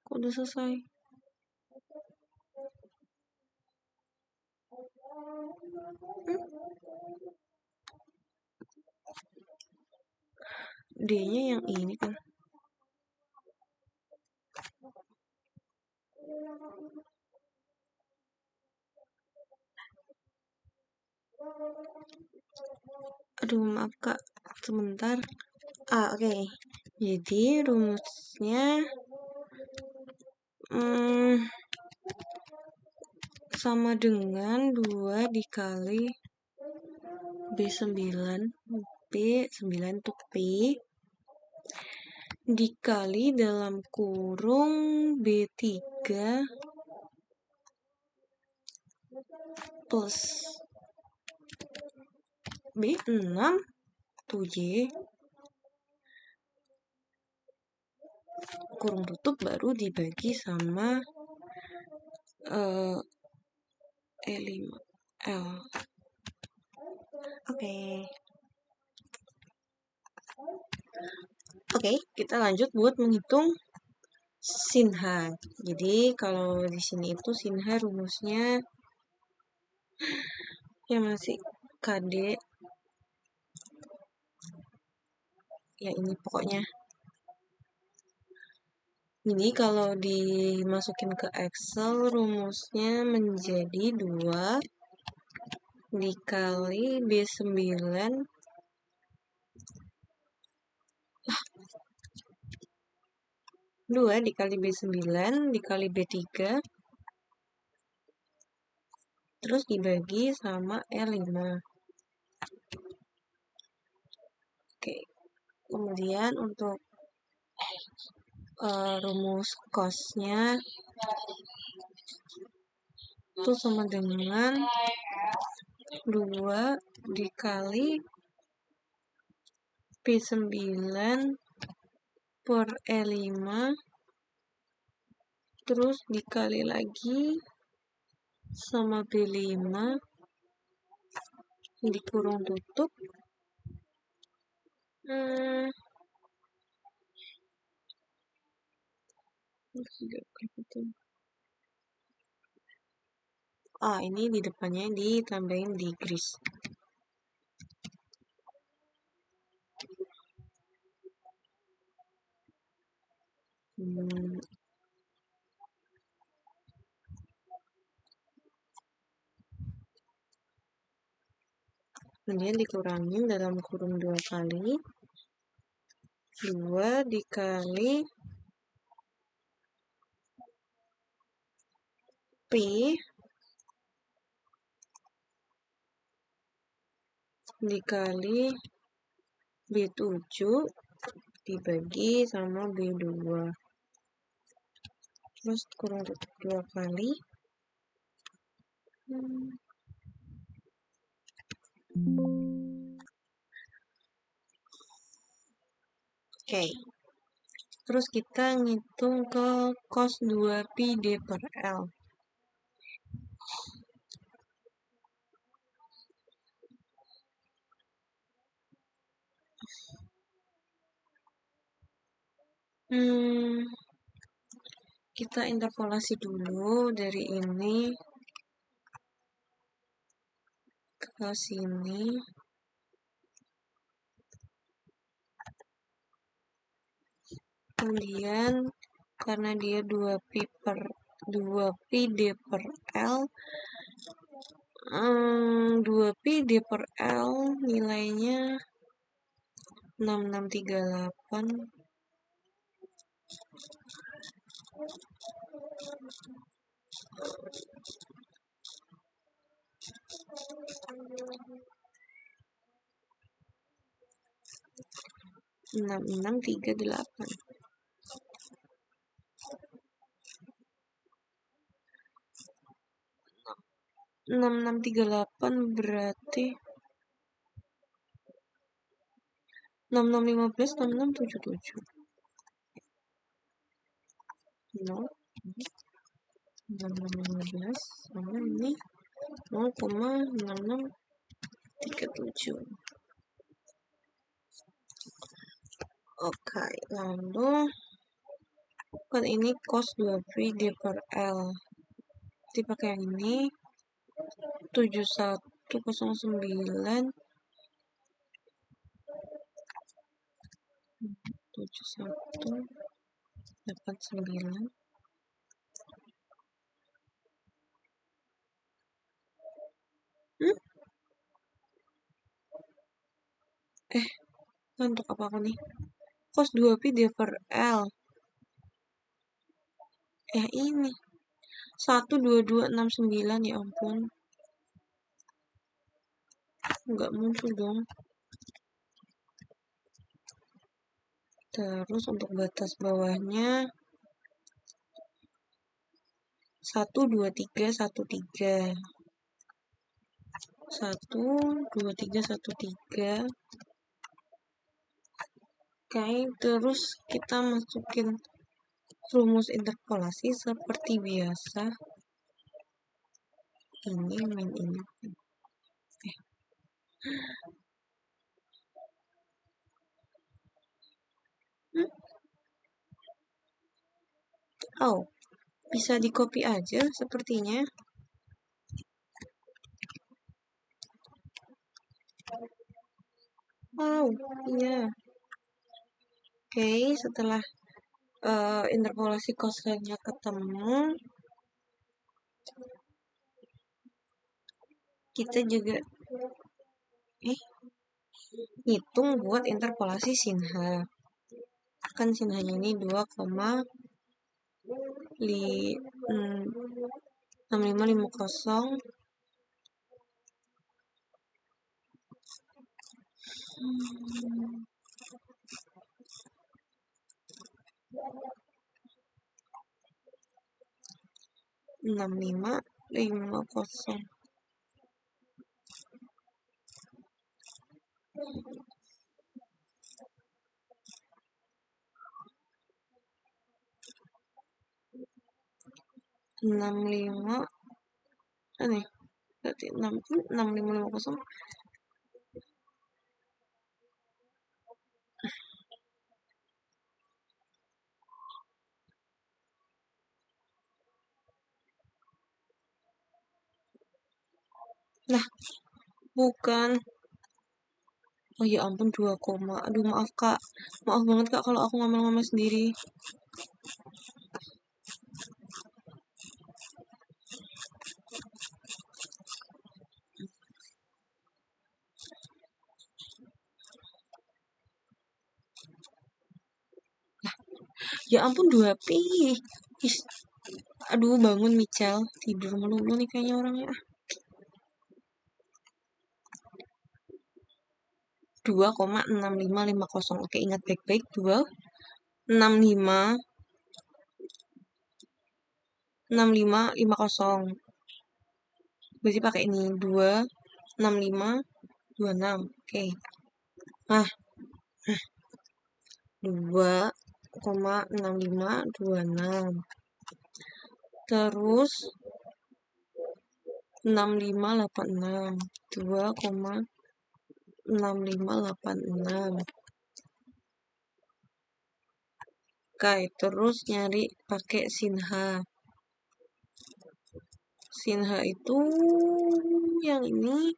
Kok udah selesai? D-nya yang ini kan. Aduh, maaf Kak. Sebentar. Oke. Jadi rumusnya sama dengan 2 dikali B9 untuk P dikali dalam kurung B3 plus B6 7Y kurung tutup baru dibagi sama E5L. Oke, kita lanjut buat menghitung sin H. Jadi kalau di sini itu sin H rumusnya ya masih KD. Ya ini pokoknya. Jadi kalau dimasukin ke Excel rumusnya menjadi 2 dikali B9 2 dikali B9 dikali B3 terus dibagi sama E5. Oke. Kemudian untuk rumus cos-nya itu sama dengan 2 dikali P9 per E5 terus dikali lagi sama B5 dikurung tutup ini di depannya ditambahin degrees. Kemudian dikurangin dalam kurung 2 kali 2 dikali dikali B7 dibagi sama B2. Terus kurang 2 kali. Oke. Terus kita ngitung ke cos 2pi D per L. Kita interpolasi dulu dari ini ke sini. Kemudian karena dia 2pi D per L, 2pi D per L nilainya 6638. Enam enam tiga delapan. 6638 berarti 6615 6677. 6615 sama ini 0,6637. Oke, lalu kan ini cos 2pi D per L. Jadi pakai yang ini 7109 7189. Untuk apa aku nih? Cos 2pi D per L. Ini 12269, ya ampun. Nggak muncul dong. Terus untuk batas bawahnya 12313. 12313. Oke, terus kita masukin rumus interpolasi seperti biasa. Ini min ini. Oh, bisa di copy aja sepertinya. Oh, iya. Oke, setelah interpolasi kosannya ketemu, kita juga hitung buat interpolasi sin H. Kan sin H-nya ini 2,6550. 6550. 65 berarti 6550. Nah, bukan. Oh ya ampun, 2, aduh maaf Kak. Maaf banget Kak kalau aku ngomel-ngomel sendiri. Ya ampun, 2pi. Aduh, bangun Michel. Tidur melulu nih kayaknya orangnya. 2,6550. Oke, ingat baik-baik. 2,6550. Berarti pakai ini. 2,6526. Oke. Nah, 2,6526. Terus 6586. 2,6586. Oke, terus nyari pakai Sinha. Sinha itu yang ini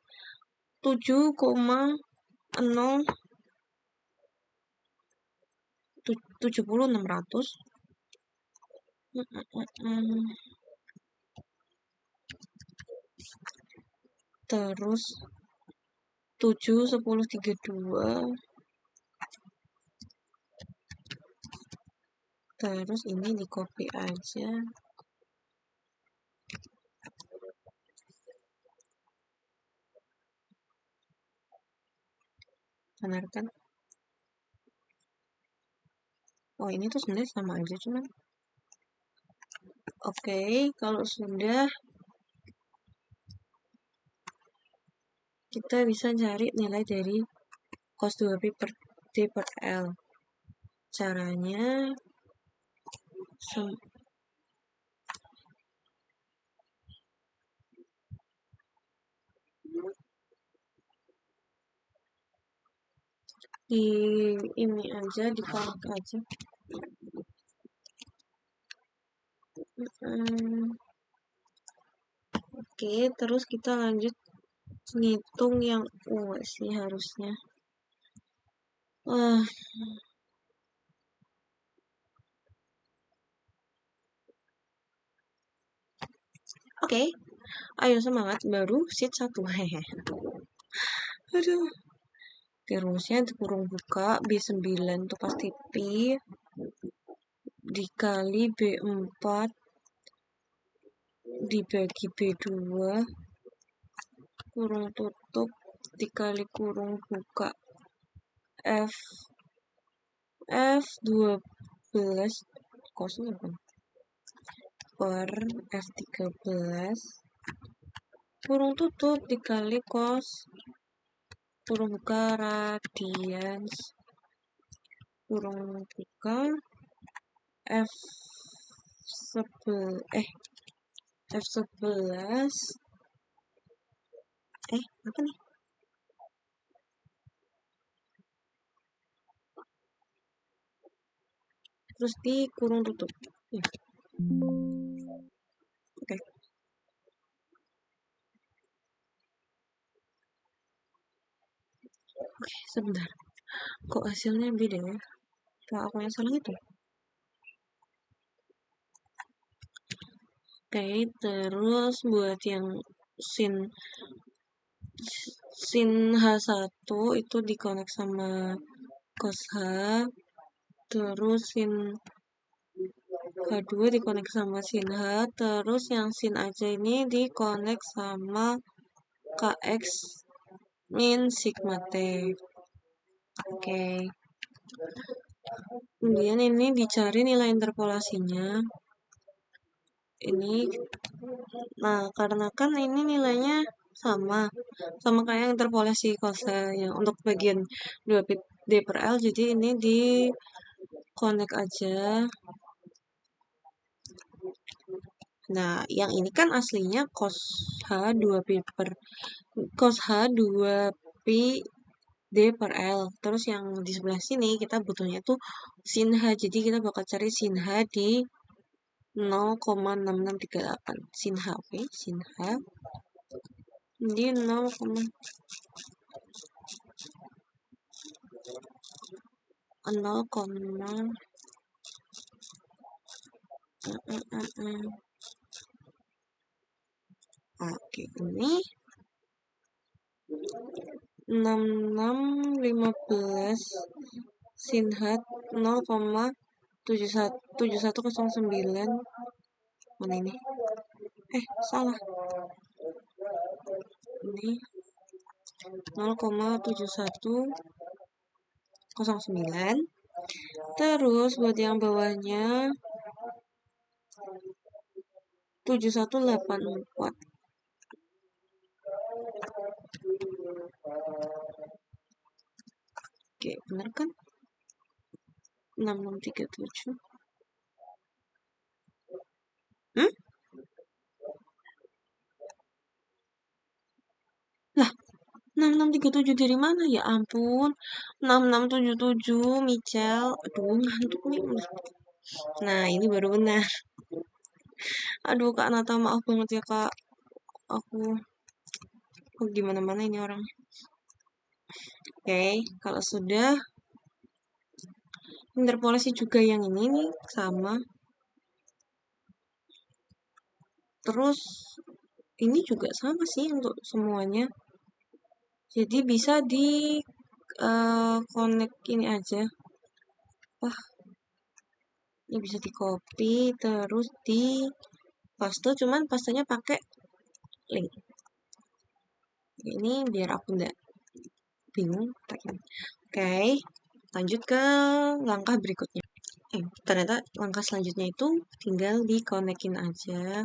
7,0 70,600. Terus 7,1032. Terus ini di copy aja. Benar kan? Oh, ini tuh sebenarnya sama aja cuman. Oke, kalau sudah kita bisa cari nilai dari cos 2pi per D per L. Caranya di ini aja, di kolak aja. Oke, terus kita lanjut ngitung yang U sih harusnya. Oke, ayo semangat, baru sheet 1. Hehe. Aduh. Terusnya di kurung buka B9 tuh pasti P dikali B4 dibagi B2 kurung tutup dikali kurung buka F12 kosnya apa? Per F13 kurung tutup dikali cos kurung buka radians kurung buka F11 apa nih? Terus di kurung tutup. Oke. Oke, sebentar. Kok hasilnya beda ya? Apa aku yang salah itu? Oke, terus buat yang sin H1 itu dikonek sama cos H, terus sin H2 dikonek sama sin H, terus yang sin aja ini dikonek sama KX min sigma T. Oke. Kemudian ini dicari nilai interpolasinya. Ini, nah karena kan ini nilainya sama kayak yang interpolasi cosnya yang untuk bagian 2pi D per L, jadi ini di connect aja. Nah, yang ini kan aslinya cos H 2pi D per L. Terus yang di sebelah sini kita butuhnya tuh sin H. Jadi kita bakal cari sin H di 0,6638. Sin H, oke? Sin H di 0, oke, ini 6615 sin H 0,7109 Mana ini? Salah. Ini 0,7109. Terus buat yang bawahnya 7184. Oke, bener kan? 6637. Hmm? Lah, 6637 dari mana? Ya ampun. 6677, Michel. Aduh, ngantuk nih. Nah, ini baru benar. Aduh, Kak Nata, maaf banget ya, Kak. Aku gimana-mana ini orang. Oke, kalau sudah interpolasi juga yang ini nih sama. Terus ini juga sama sih untuk semuanya. Jadi bisa di connect ini aja. Wah, ini bisa di copy terus di paste, cuman pastenya pakai link. Ini biar aku nggak bingung. Oke, lanjut ke langkah berikutnya. Ternyata langkah selanjutnya itu tinggal di connectin aja.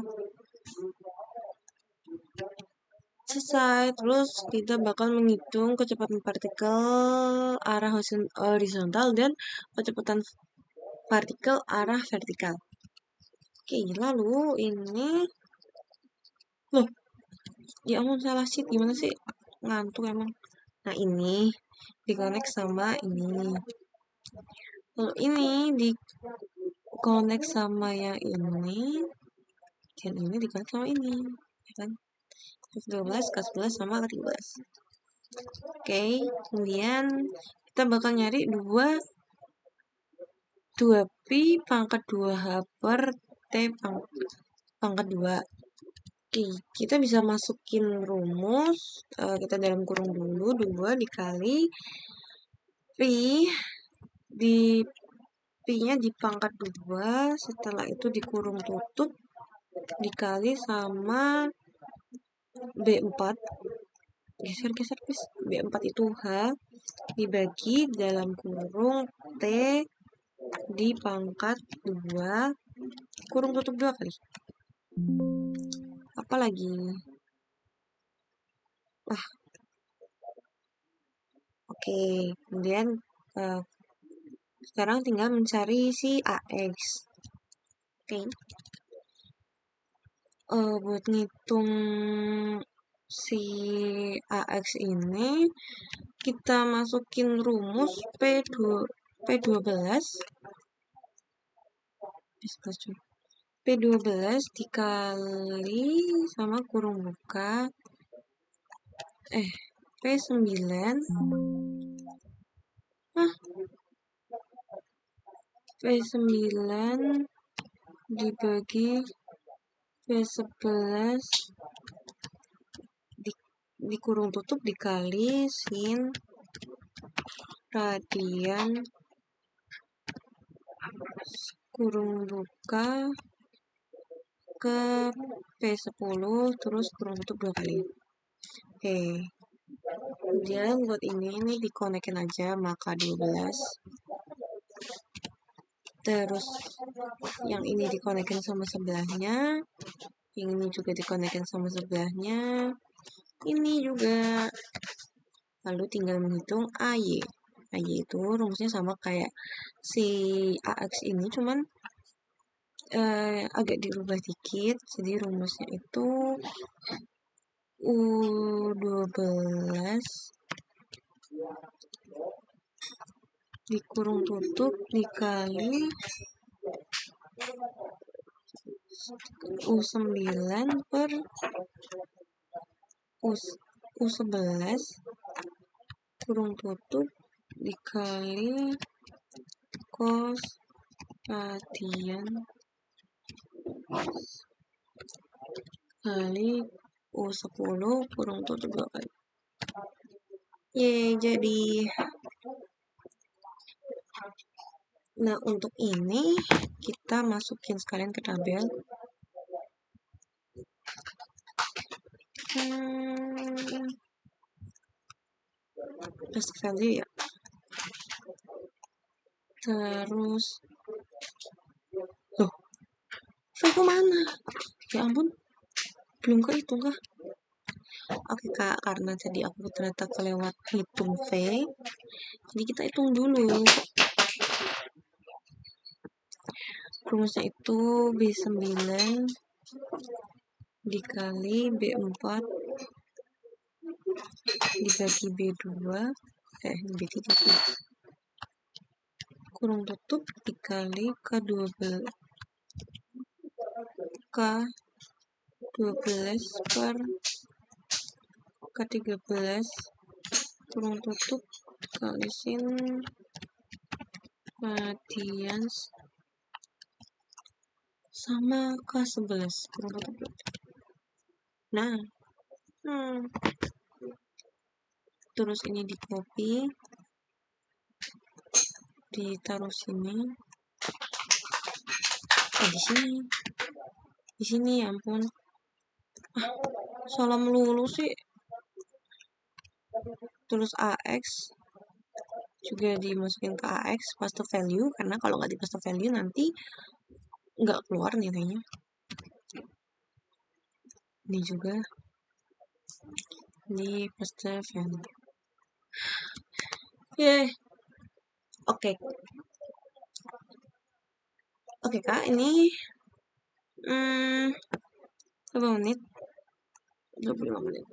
Selesai, terus kita bakal menghitung kecepatan partikel arah horizontal dan kecepatan partikel arah vertikal. Oke, lalu ini loh, ya ampun salah sheet, gimana sih? Ngantuk emang. Nah, ini dikonek sama ini. Lalu ini dikonek sama yang ini. Dan ini dikonek sama ini, ya kan? F12, K11 sama K13. Oke, kemudian kita bakal nyari 2pi pangkat 2H per T pangkat 2. Oke, kita bisa masukin rumus. Kita dalam kurung dulu, 2 dikali Pi. Pi-nya di pangkat 2. Setelah itu dikurung tutup. Dikali sama B4. Geser please. B4 itu H. Dibagi dalam kurung T di pangkat 2. Kurung tutup 2 kali. Apalagi? Oke, kemudian sekarang tinggal mencari si AX. Oke. Buat ngitung si AX ini kita masukin rumus P12 P12 dikali sama kurung buka P9 P9 dibagi P11 dikurung tutup dikali sin radian kurung buka ke P10 terus kurung tutup 2 kali. Oke. Kemudian buat ini dikonekin aja maka 12. Terus yang ini dikonekin sama sebelahnya. Yang ini juga dikonekin sama sebelahnya. Ini juga. Lalu tinggal menghitung AY. AY itu rumusnya sama kayak si AX ini, cuman agak dirubah dikit. Jadi rumusnya itu U12 dikurung tutup dikali U9 per U11 kurung tutup dikali cos radian kali U10 kurung tutup 2 kali. Jadi nah untuk ini kita masukin sekalian ke tabel. best value ya. Terus loh, V kemana? Ya ampun, belum kehitung kah? Oke kak, karena tadi aku ternyata kelewat hitung V, jadi kita hitung dulu. Rumusnya itu B9 dikali B4 dibagi B2 B3 kurung tutup dikali K12 per K13 kurung tutup kali sin radians sama K11 kurung tutup. Nah, terus ini di copy, ditaruh sini. Di sini ya ampun. Salah melulu sih. Terus AX juga dimasukin ke AX paste value, karena kalau nggak di paste value nanti nggak keluar nilainya. Ini juga di paste value. Oke kak, ini berapa menit? 25 menit.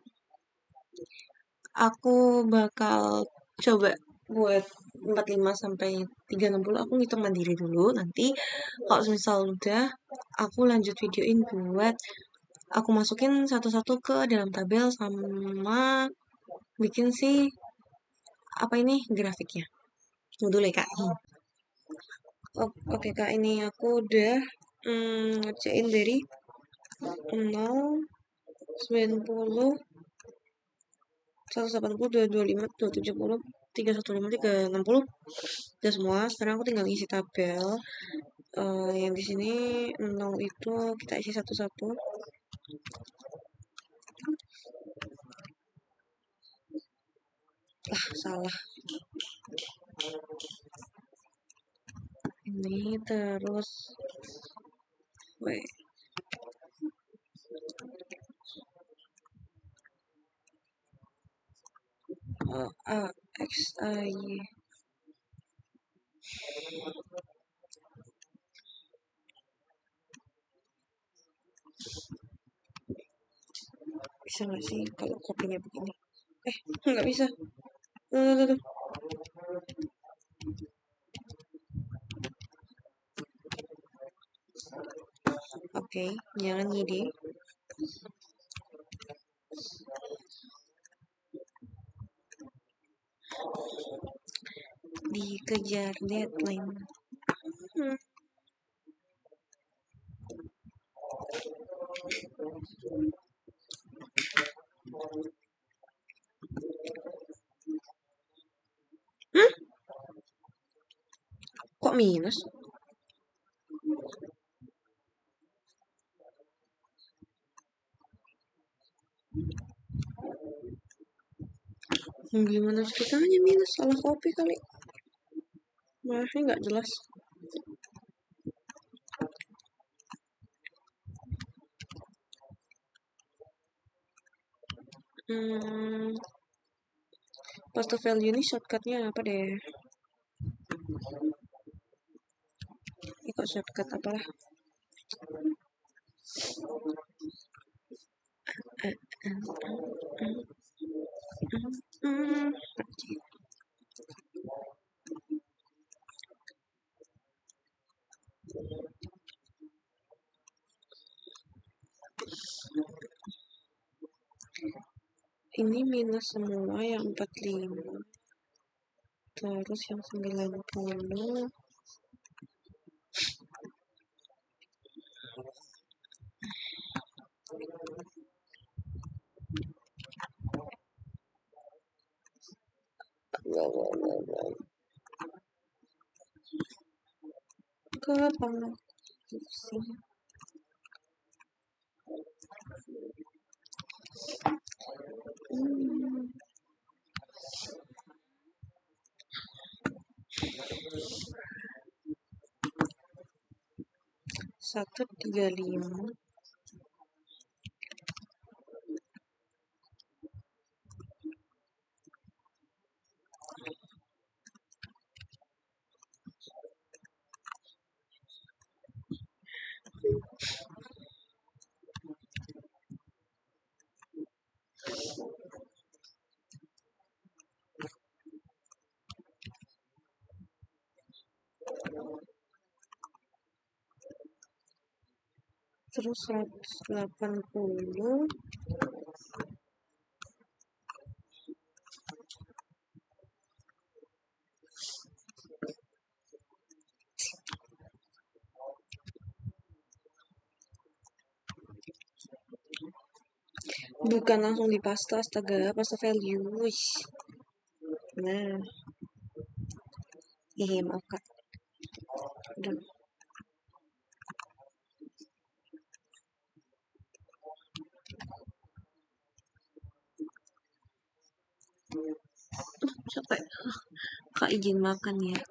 Aku bakal coba buat 45 sampai 360. Aku ngitung mandiri dulu. Nanti kalau misal udah, aku lanjut videoin buat aku masukin satu-satu ke dalam tabel sama bikin grafiknya. Tunggu dulu ya kak. Oke kak, ini aku udah ngerjain dari 0, 90, 180, 225, 270, 315, 360 udah semua. Sekarang aku tinggal isi tabel. Yang di sini 0 itu kita isi satu-satu. Salah. Ini terus X I bisa nggak sih kalau kopinya begini? Nggak bisa. Tuh. Oke, jangan ngide. Dikejar deadline. Kok minus? Gimana ceritanya minus? Salah copy kali. Mahnya nggak jelas. Paste value ini shortcutnya apa deh? Ini kok shortcut apalah? Ini minus semua yang 45. Terus yang 90. Hmm, 135. Terus 180. Bukan langsung di pasta, astaga, pasta value. Wih. Nah, maaf kak. Udah. Capek. Kak izin makan ya.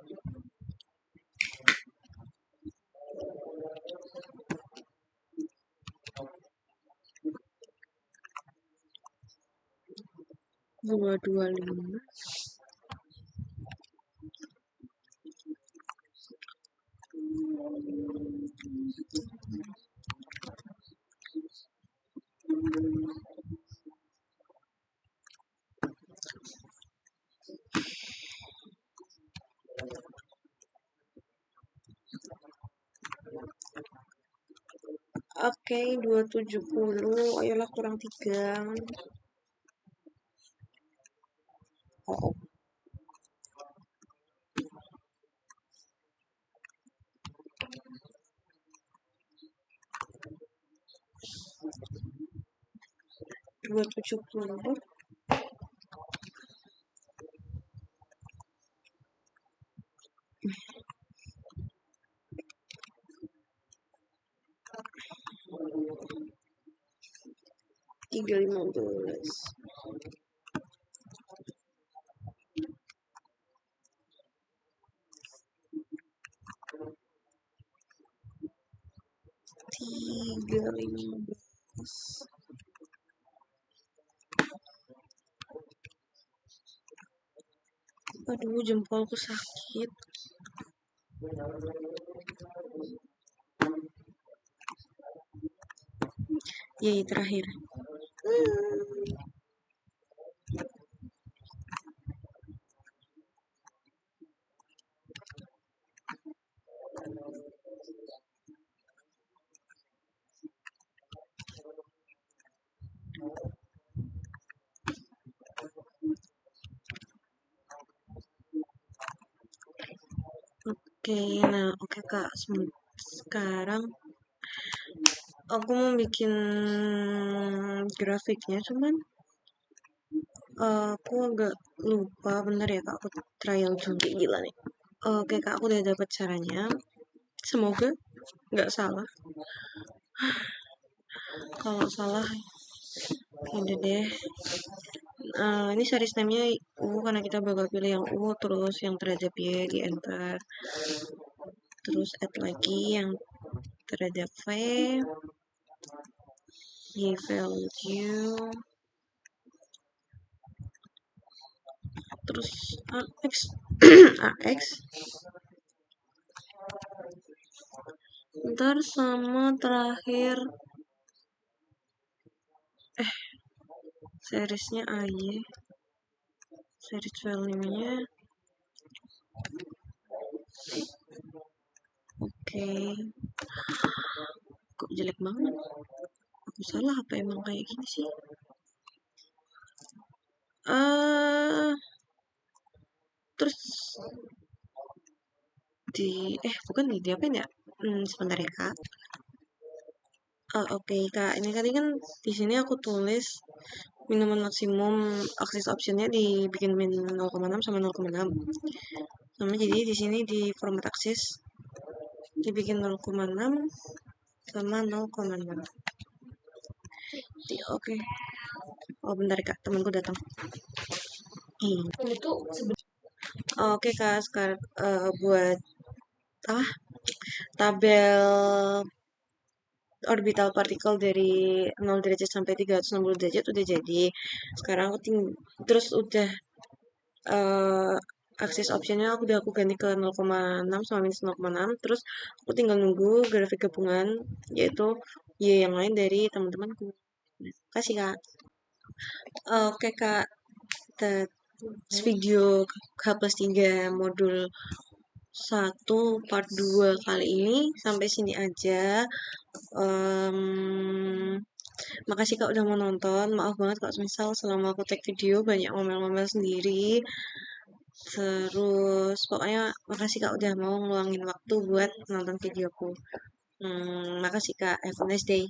Dua lima. Oke, 270. Ayolah kurang 3. Oh, 270. 315. 315. Aduh, jempolku sakit. Yay, terakhir. Oke, nah oke kak. Sekarang aku mau bikin grafiknya, cuman aku agak lupa. Bentar ya kak, aku trial juga. Gila nih. Oke kak, aku udah dapet caranya. Semoga nggak salah. Kalau salah, udah deh. Ini series name-nya U karena kita bakal pilih yang U, terus yang terhadap Y di enter. Terus add lagi yang terhadap V, Y value, terus AX, AX, ntar sama terakhir seriesnya AY, series value-nya oke. Kok jelek banget, aku salah apa emang kayak gini sih? Terus bukan nih, diapain ya? Sebentar ya kak. Oke kak, ini tadi kan di sini aku tulis minuman maksimum aksis optionnya dibikin min 0,6 sama 0,6. Sama jadi di sini di format aksis dibikin 0,6 sama 0,6. Oke. Oh bentar kak, temanku datang.
Itu
Oke kak, sekarang buat ah tabel orbital partikel dari 0 derajat sampai 360 derajat udah jadi. Sekarang terus udah eh akses optionnya aku ganti ke 0,6 sama minus 0,6. Terus aku tinggal nunggu grafik gabungan yaitu Y yang lain dari teman-temanku. Kasih kak. Oke kak, kita video H+3 modul 1 part 2 kali ini sampai sini aja. Em, Makasih kak udah mau nonton. Maaf banget kak misal selama aku take video banyak ngomel-ngomel sendiri. Terus pokoknya makasih kak udah mau ngeluangin waktu buat nonton videoku. Makasih kak. Have a nice day.